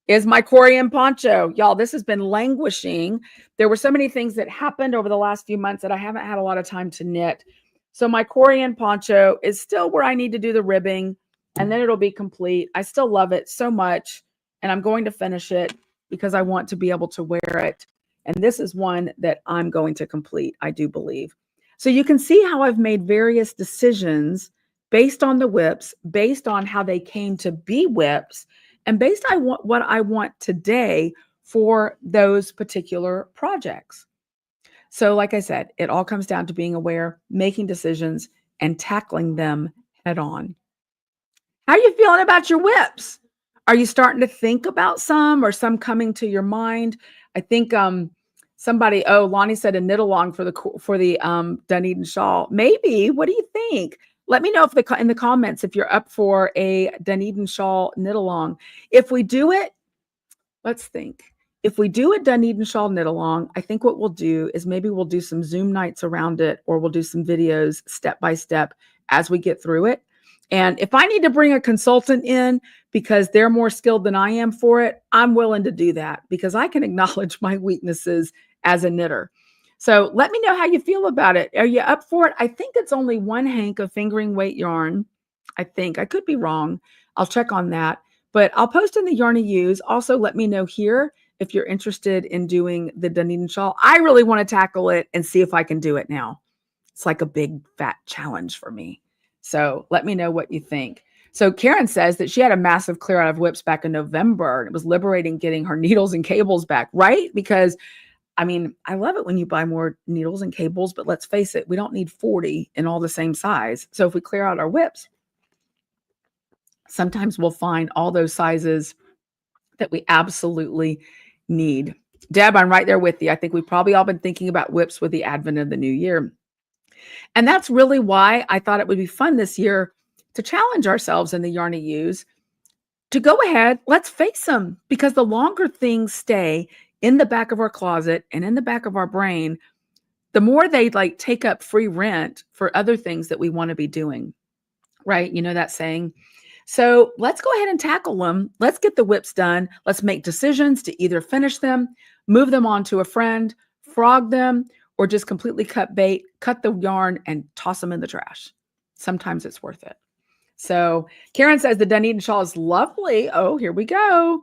is my Coran Poncho. Y'all, this has been languishing. There were so many things that happened over the last few months that I haven't had a lot of time to knit. So my Coran Poncho is still where I need to do the ribbing, and then it'll be complete. I still love it so much, and I'm going to finish it because I want to be able to wear it. And this is one that I'm going to complete, I do believe. So you can see how I've made various decisions based on the whips, based on how they came to be whips, and based on what I want today for those particular projects. So like I said, it all comes down to being aware, making decisions, and tackling them head on. How are you feeling about your whips? Are you starting to think about some, or some coming to your mind? I think somebody, Lonnie said a knit along for the Duneden Shaw. Maybe. What do you think? Let me know in the comments if you're up for a Duneden Shaw knit along. If we do it, let's think. If we do a Duneden Shaw knit along, I think what we'll do is maybe we'll do some Zoom nights around it, or we'll do some videos step by step as we get through it. And if I need to bring a consultant in because they're more skilled than I am for it, I'm willing to do that because I can acknowledge my weaknesses as a knitter. So let me know how you feel about it. Are you up for it? I think it's only 1 hank of fingering weight yarn. I think. I could be wrong. I'll check on that. But I'll post in the yarn to use. Also, let me know here if you're interested in doing the Duneden Shaw. I really want to tackle it and see if I can do it now. It's like a big fat challenge for me. So let me know what you think. So Karen says that she had a massive clear out of whips back in November. And it was liberating getting her needles and cables back, right? Because I mean, I love it when you buy more needles and cables, but let's face it, we don't need 40 in all the same size. So if we clear out our whips, sometimes we'll find all those sizes that we absolutely need. Deb, I'm right there with you. I think we've probably all been thinking about whips with the advent of the new year. And that's really why I thought it would be fun this year to challenge ourselves in the Yarn to Use to go ahead, let's face them, because the longer things stay in the back of our closet and in the back of our brain, the more they like take up free rent for other things that we want to be doing, right? You know that saying? So let's go ahead and tackle them. Let's get the whips done. Let's make decisions to either finish them, move them on to a friend, frog them, or just completely cut bait, cut the yarn and toss them in the trash. Sometimes it's worth it. So Karen says the Duneden Shaw is lovely. Oh, here we go.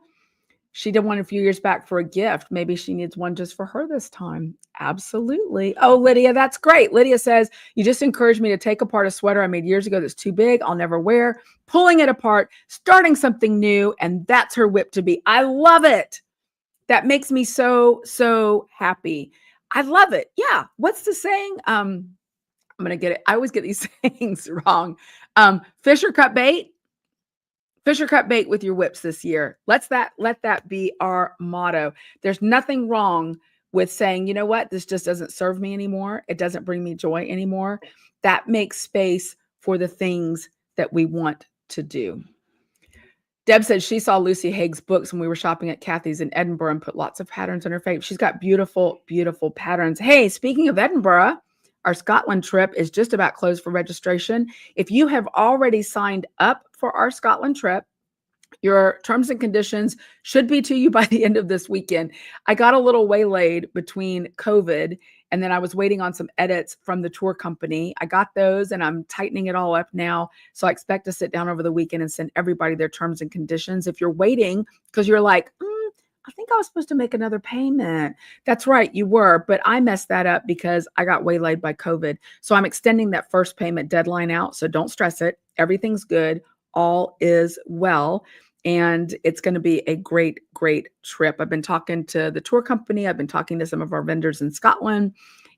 She did one a few years back for a gift. Maybe she needs one just for her this time. Absolutely. Oh, Lydia, that's great. Lydia says, you just encouraged me to take apart a sweater I made years ago that's too big, I'll never wear, pulling it apart, starting something new, and that's her whip to be. I love it. That makes me so, so happy. I love it. Yeah. What's the saying? I'm going to get it. I always get these sayings wrong. Fish or cut bait? Fish or cut bait with your whips this year. Let that be our motto. There's nothing wrong with saying, you know what, this just doesn't serve me anymore. It doesn't bring me joy anymore. That makes space for the things that we want to do. Deb said she saw Lucy Haig's books when we were shopping at Kathy's in Edinburgh and put lots of patterns on her face. She's got beautiful, beautiful patterns. Hey, speaking of Edinburgh, our Scotland trip is just about closed for registration. If you have already signed up for our Scotland trip, your terms and conditions should be to you by the end of this weekend. I got a little waylaid between COVID and then I was waiting on some edits from the tour company. I got those and I'm tightening it all up now. So I expect to sit down over the weekend and send everybody their terms and conditions. If you're waiting because you're like, I think I was supposed to make another payment. That's right, you were, but I messed that up because I got waylaid by COVID. So I'm extending that first payment deadline out. So don't stress it. Everything's good. All is well. And it's going to be a great, great trip. I've been talking to the tour company. I've been talking to some of our vendors in Scotland.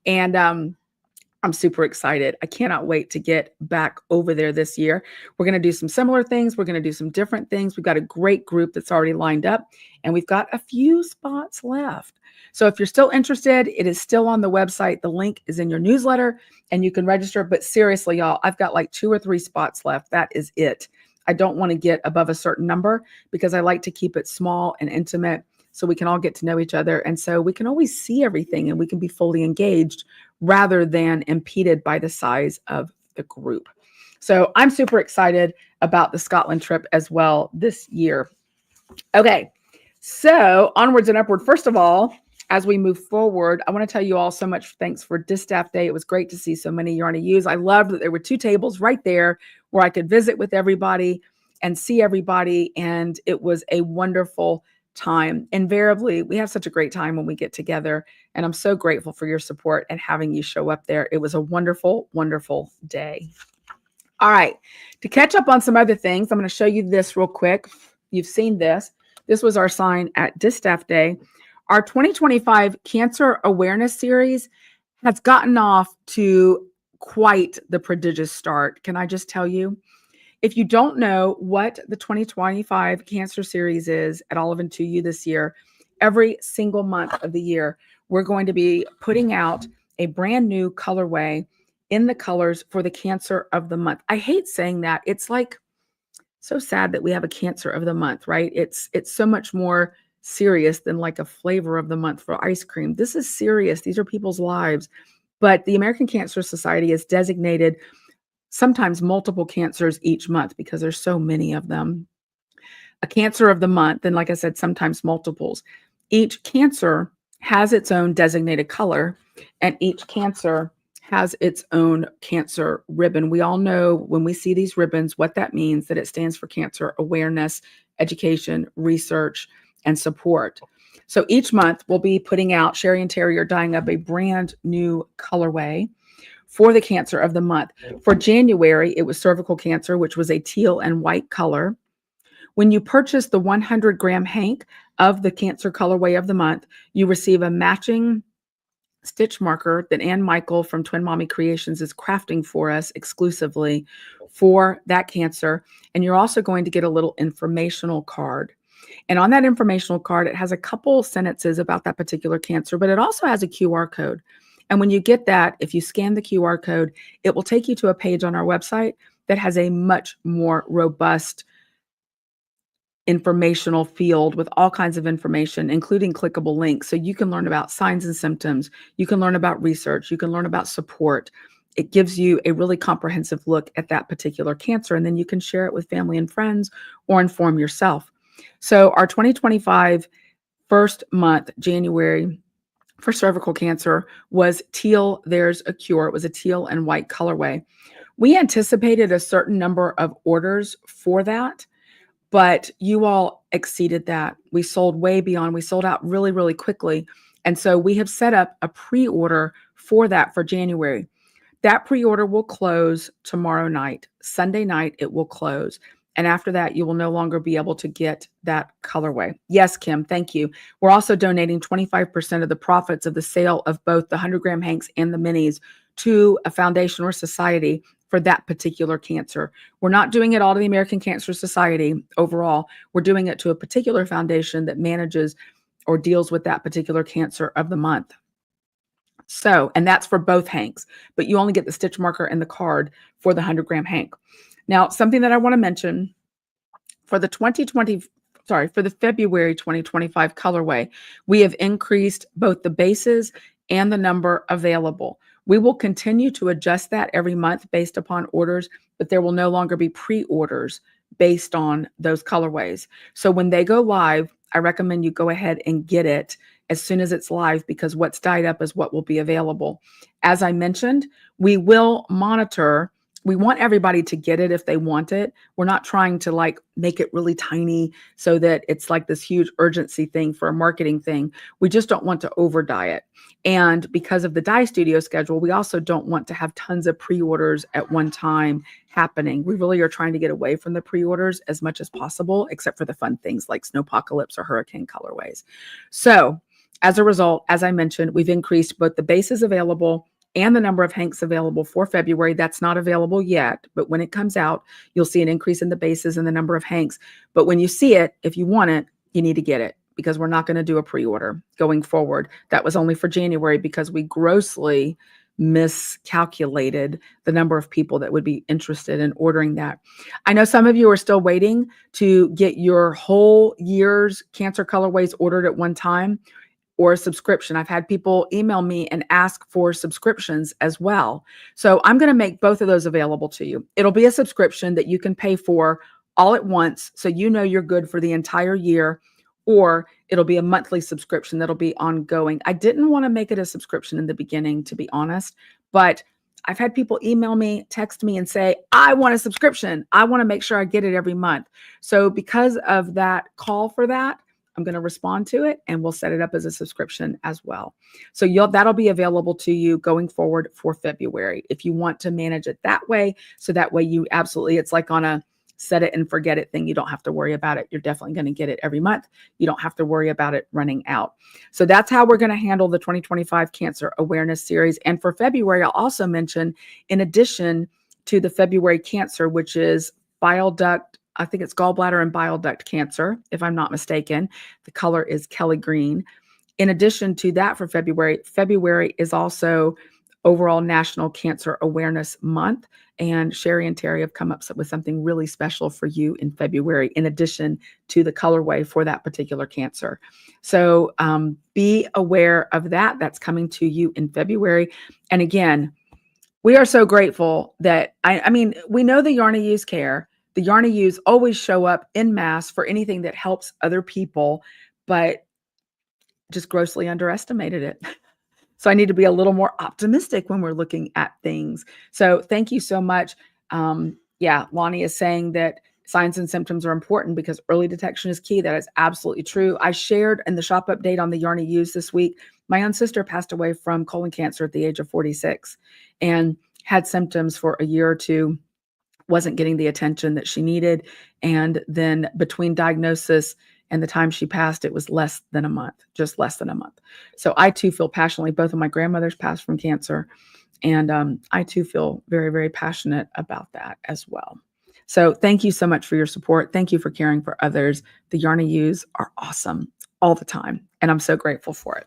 And I'm super excited. I cannot wait to get back over there this year. We're going to do some similar things. We're going to do some different things. We've got a great group that's already lined up, and we've got a few spots left. So if you're still interested, it is still on the website. The link is in your newsletter, and you can register. But seriously, y'all, I've got like 2 or 3 spots left. That is it. I don't want to get above a certain number because I like to keep it small and intimate so we can all get to know each other. And so we can always see everything and we can be fully engaged rather than impeded by the size of the group. So I'm super excited about the Scotland trip as well this year. Okay, so onwards and upward. First of all, as we move forward, I want to tell you all so much thanks for Distaff Day. It was great to see so many Yarn to Use. I loved that there were 2 tables right there where I could visit with everybody and see everybody. And it was a wonderful time. Invariably, we have such a great time when we get together. And I'm so grateful for your support and having you show up there. It was a wonderful, wonderful day. All right. To catch up on some other things, I'm going to show you this real quick. You've seen this. This was our sign at Distaff Day. Our 2025 Cancer Awareness Series has gotten off to quite the prodigious start. Can I just tell you? If you don't know what the 2025 Cancer Series is at Olive and 2U this year, every single month of the year, we're going to be putting out a brand new colorway in the colors for the Cancer of the Month. I hate saying that. It's like so sad that we have a Cancer of the Month, right? It's so much more serious than like a flavor of the month for ice cream. This is serious. These are people's lives. But the American Cancer Society has designated sometimes multiple cancers each month because there's so many of them. A Cancer of the Month, and like I said, sometimes multiples. Each cancer has its own designated color, and each cancer has its own cancer ribbon. We all know when we see these ribbons what that means, that it stands for cancer awareness, education, research, and support. So each month we'll be putting out, Sherry and Terry are dyeing up a brand new colorway for the Cancer of the Month. For January, it was cervical cancer, which was a teal and white color. When you purchase the 100-gram hank of the Cancer colorway of the month, you receive a matching stitch marker that Ann Michael from Twin Mommy Creations is crafting for us exclusively for that cancer. And you're also going to get a little informational card. And on that informational card, it has a couple sentences about that particular cancer, but it also has a QR code. And when you get that, if you scan the QR code, it will take you to a page on our website that has a much more robust informational field with all kinds of information, including clickable links. So you can learn about signs and symptoms. You can learn about research. You can learn about support. It gives you a really comprehensive look at that particular cancer. And then you can share it with family and friends or inform yourself. So our 2025 first month, January, for cervical cancer was Teal, There's a Cure. It was a teal and white colorway. We anticipated a certain number of orders for that, but you all exceeded that. We sold way beyond. We sold out really, really quickly. And so we have set up a pre-order for that for January. That pre-order will close tomorrow night. Sunday night, it will close. And after that, you will no longer be able to get that colorway. Yes, Kim, thank you. We're also donating 25% of the profits of the sale of both the 100-gram hanks and the minis to a foundation or society for that particular cancer. We're not doing it all to the American Cancer Society overall. We're doing it to a particular foundation that manages or deals with that particular cancer of the month. So, and that's for both hanks, but you only get the stitch marker and the card for the 100-gram hank. Now, something that I want to mention for the for the February 2025 colorway, we have increased both the bases and the number available. We will continue to adjust that every month based upon orders, but there will no longer be pre-orders based on those colorways. So when they go live, I recommend you go ahead and get it as soon as it's live, because what's dyed up is what will be available. As I mentioned, we will monitor. We want everybody to get it if they want it. We're not trying to like make it really tiny so that it's like this huge urgency thing for a marketing thing. We just don't want to over dye it. And because of the dye studio schedule, we also don't want to have tons of pre-orders at one time happening. We really are trying to get away from the pre-orders as much as possible, except for the fun things like Snowpocalypse or Hurricane colorways. So as a result, as I mentioned, we've increased both the bases available and the number of hanks available for February. That's not available yet, but when it comes out, you'll see an increase in the bases and the number of hanks. But when you see it, if you want it, you need to get it, because we're not going to do a pre-order going forward. That was only for January because we grossly miscalculated the number of people that would be interested in ordering that. I know some of you are still waiting to get your whole year's cancer colorways ordered at one time, or a subscription. I've had people email me and ask for subscriptions as well. So I'm going to make both of those available to you. It'll be a subscription that you can pay for all at once, so you know you're good for the entire year, or it'll be a monthly subscription that'll be ongoing. I didn't want to make it a subscription in the beginning, to be honest, but I've had people email me, text me and say, I want a subscription. I want to make sure I get it every month. So because of that call for that, I'm going to respond to it and we'll set it up as a subscription as well. So that'll be available to you going forward for February if you want to manage it that way. So that way you absolutely, it's like on a set it and forget it thing. You don't have to worry about it. You're definitely going to get it every month. You don't have to worry about it running out. So that's how we're going to handle the 2025 Cancer Awareness Series. And for February, I'll also mention, in addition to the February Cancer, which is bile duct, I think it's gallbladder and bile duct cancer, if I'm not mistaken. The color is Kelly green. In addition to that, for February is also overall National Cancer Awareness Month. And Sherry and Terry have come up with something really special for you in February, in addition to the colorway for that particular cancer. So be aware of that. That's coming to you in February. And again, we are so grateful that, I mean, we know the Yarn-A-Use care. The Yarn-A-Use always show up en masse for anything that helps other people, but just grossly underestimated it. So I need to be a little more optimistic when we're looking at things. So thank you so much. Yeah, Lonnie is saying that signs and symptoms are important because early detection is key. That is absolutely true. I shared in the shop update on the Yarn-A-Use this week, my own sister passed away from colon cancer at the age of 46 and had symptoms for a year or two, wasn't getting the attention that she needed. And then between diagnosis and the time she passed, it was less than a month, just less than a month. So I too feel passionately, both of my grandmothers passed from cancer. And I too feel very, very passionate about that as well. So thank you so much for your support. Thank you for caring for others. The Yarn-A-Use are awesome all the time. And I'm so grateful for it.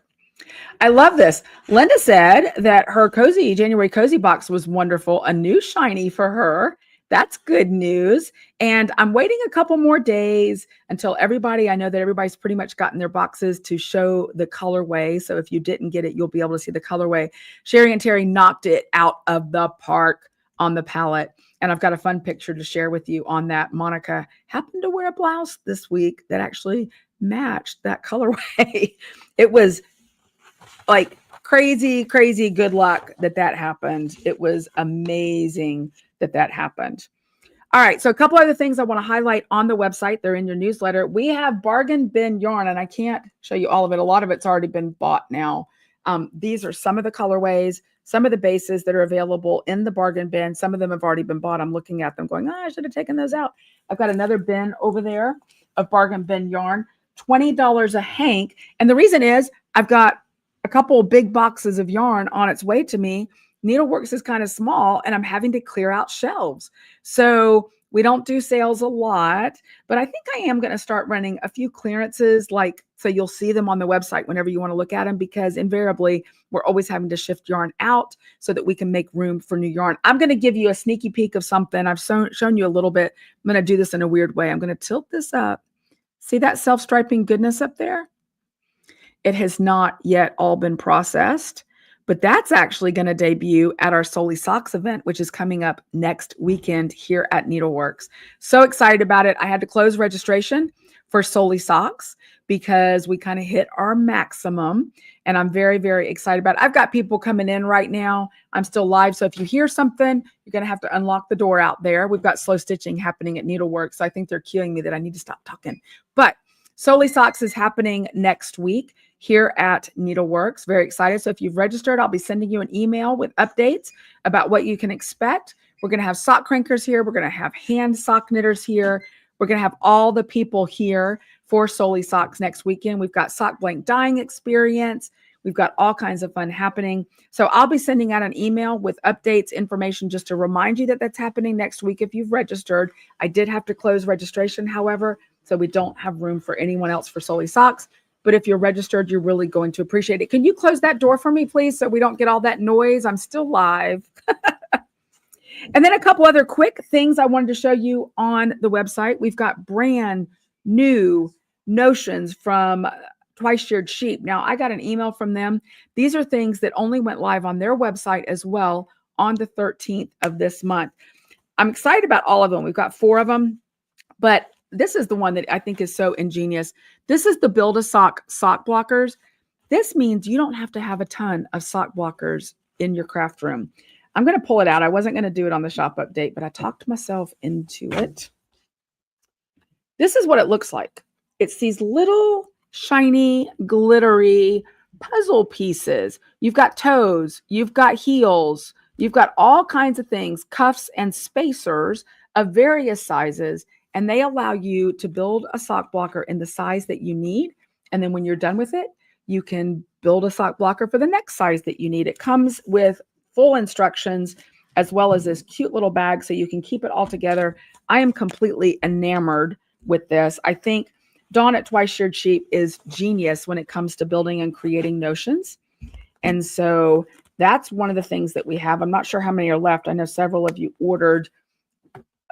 I love this. Linda said that her January cozy box was wonderful. A new shiny for her. That's good news. And I'm waiting a couple more days until I know that everybody's pretty much gotten their boxes to show the colorway. So if you didn't get it, you'll be able to see the colorway. Sherry and Terry knocked it out of the park on the palette. And I've got a fun picture to share with you on that. Monica happened to wear a blouse this week that actually matched that colorway. It was like crazy, crazy good luck that happened. It was amazing that happened. All right. So a couple other things I want to highlight on the website. They're in your newsletter. We have bargain bin yarn, and I can't show you all of it. A lot of it's already been bought now. These are some of the colorways, some of the bases that are available in the bargain bin. Some of them have already been bought. I'm looking at them going, I should have taken those out. I've got another bin over there of bargain bin yarn, $20 a hank. And the reason is I've got a couple of big boxes of yarn on its way to me. Needleworks is kind of small, and I'm having to clear out shelves. So we don't do sales a lot, but I think I am going to start running a few clearances, so you'll see them on the website whenever you want to look at them, because invariably we're always having to shift yarn out so that we can make room for new yarn. I'm going to give you a sneaky peek of something. I've shown you a little bit. I'm going to do this in a weird way. I'm going to tilt this up. See that self-striping goodness up there? It has not yet all been processed, but that's actually going to debut at our Soy Socks event, which is coming up next weekend here at Needleworks. So excited about it. I had to close registration for Soy Socks because we kind of hit our maximum, and I'm very, very excited about it. I've got people coming in right now. I'm still live, so if you hear something, you're going to have to unlock the door out there. We've got slow stitching happening at Needleworks, so I think they're cueing me that I need to stop talking. But Soy Socks is happening next week here at Needleworks. Very excited. So if you've registered, I'll be sending you an email with updates about what you can expect. We're going to have sock crankers here. We're going to have hand sock knitters here. We're going to have all the people here for Soy Socks next weekend. We've got sock blank dyeing experience. We've got all kinds of fun happening. So I'll be sending out an email with updates, information, just to remind you that that's happening next week if you've registered. I did have to close registration, however, so we don't have room for anyone else for Soy Socks. But if you're registered, you're really going to appreciate it. Can you close that door for me, please, so we don't get all that noise? I'm still live. And then a couple other quick things I wanted to show you on the website. We've got brand new notions from Twice Sheared Sheep. Now, I got an email from them. These are things that only went live on their website as well on the 13th of this month. I'm excited about all of them. We've got 4 of them, but this is the one that I think is so ingenious. This is the Build a Sock sock blockers. This means you don't have to have a ton of sock blockers in your craft room. I'm going to pull it out. I wasn't going to do it on the shop update, but I talked myself into it. This is what it looks like. It's these little shiny, glittery puzzle pieces. You've got toes, you've got heels, you've got all kinds of things, cuffs and spacers of various sizes. And they allow you to build a sock blocker in the size that you need. And then when you're done with it, you can build a sock blocker for the next size that you need. It comes with full instructions as well as this cute little bag so you can keep it all together. I am completely enamored with this. I think Dawn at Twice Sheared Sheep is genius when it comes to building and creating notions. And so that's one of the things that we have. I'm not sure how many are left. I know several of you ordered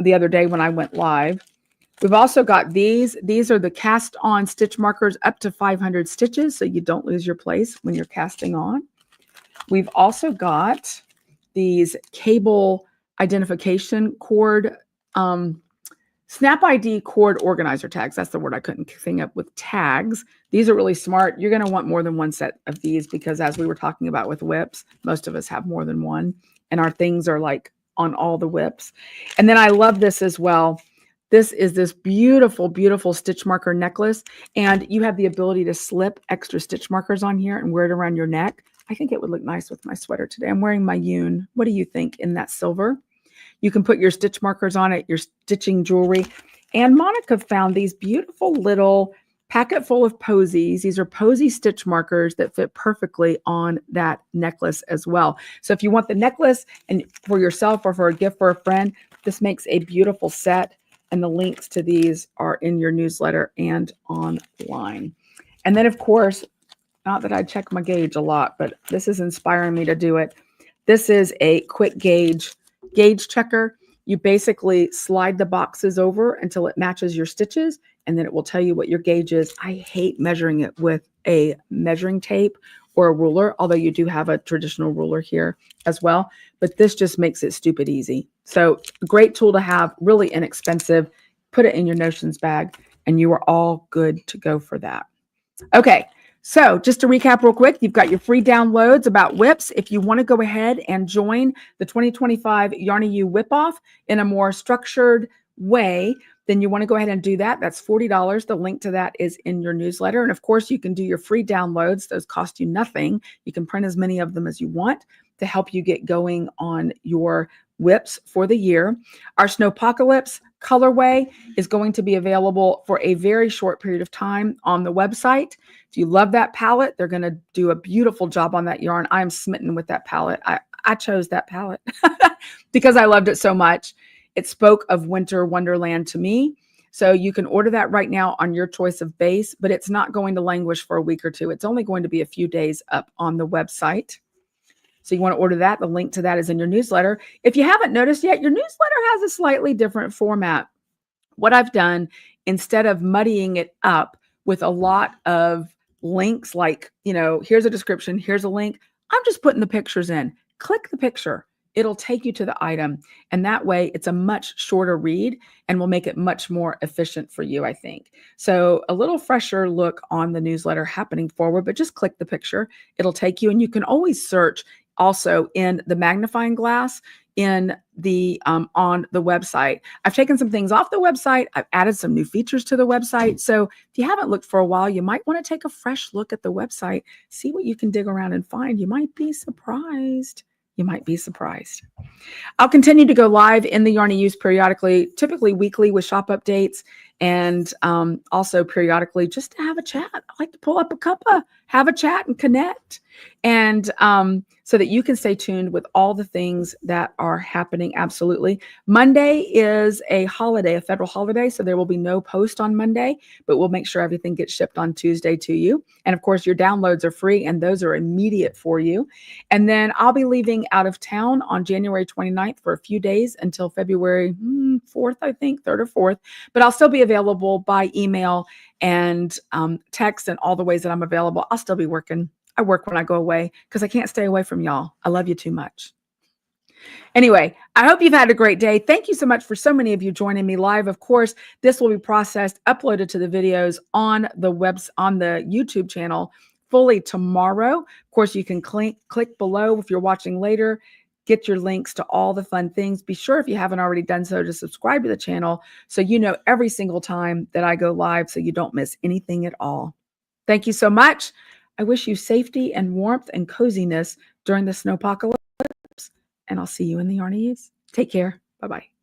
the other day when I went live. We've also got these. These are the cast on stitch markers up to 500 stitches, so you don't lose your place when you're casting on. We've also got these cable identification cord, Snap ID cord organizer tags. That's the word I couldn't think up with tags. These are really smart. You're going to want more than one set of these because, as we were talking about with whips, most of us have more than one, and our things are like on all the whips. And then I love this as well. This is this beautiful, beautiful stitch marker necklace, and you have the ability to slip extra stitch markers on here and wear it around your neck. I think it would look nice with my sweater today. I'm wearing my Yoon. What do you think in that silver? You can put your stitch markers on it, your stitching jewelry. And Monica found these beautiful little packet full of posies. These are posy stitch markers that fit perfectly on that necklace as well. So if you want the necklace and for yourself or for a gift for a friend, this makes a beautiful set. And the links to these are in your newsletter and online. And then, of course, not that I check my gauge a lot, but this is inspiring me to do it. This is a quick gauge checker. You basically slide the boxes over until it matches your stitches, and then it will tell you what your gauge is. I hate measuring it with a measuring tape or a ruler, although you do have a traditional ruler here as well. But this just makes it stupid easy. So great tool to have, really inexpensive. Put it in your notions bag, and you are all good to go for that. Okay, So just to recap real quick, you've got your free downloads about whips. If you want to go ahead and join the 2025 Yarny U Whip Off in a more structured way, then you want to go ahead and do that. That's $40. The link to that is in your newsletter. And of course, you can do your free downloads. Those cost you nothing. You can print as many of them as you want to help you get going on your whips for the year. Our Snowpocalypse colorway is going to be available for a very short period of time on the website. If you love that palette, they're going to do a beautiful job on that yarn. I'm smitten with that palette. I chose that palette because I loved it so much. It spoke of winter wonderland to me. So you can order that right now on your choice of base, but it's not going to languish for a week or two. It's only going to be a few days up on the website. So you want to order that. The link to that is in your newsletter. If you haven't noticed yet, your newsletter has a slightly different format. What I've done, instead of muddying it up with a lot of links, like, here's a description, here's a link, I'm just putting the pictures in. Click the picture. It'll take you to the item. And that way it's a much shorter read and will make it much more efficient for you, I think. So a little fresher look on the newsletter happening forward, but just click the picture. It'll take you, and you can always search also in the magnifying glass in the on the website. I've taken some things off the website. I've added some new features to the website. So if you haven't looked for a while, you might want to take a fresh look at the website, see what you can dig around and find. You might be surprised. You might be surprised. I'll continue to go live in the Yarny Use periodically, typically weekly with shop updates, and also periodically just to have a chat. I like to pull up a cuppa, have a chat and connect. And so that you can stay tuned with all the things that are happening. Absolutely. Monday is a holiday, a federal holiday. So there will be no post on Monday, but we'll make sure everything gets shipped on Tuesday to you. And of course, your downloads are free and those are immediate for you. And then I'll be leaving out of town on January 29th for a few days until February 4th, I think, 3rd or 4th. But I'll still be available by email and text and all the ways that I'm available. I'll still be working. I work when I go away because I can't stay away from y'all. I love you too much. Anyway, I hope you've had a great day. Thank you so much for so many of you joining me live. Of course, this will be processed, uploaded to the videos on the YouTube channel fully tomorrow. Of course, you can click below if you're watching later. Get your links to all the fun things. Be sure, if you haven't already done so, to subscribe to the channel so you know every single time that I go live so you don't miss anything at all. Thank you so much. I wish you safety and warmth and coziness during the snowpocalypse, and I'll see you in the Yarny Use. Take care. Bye-bye.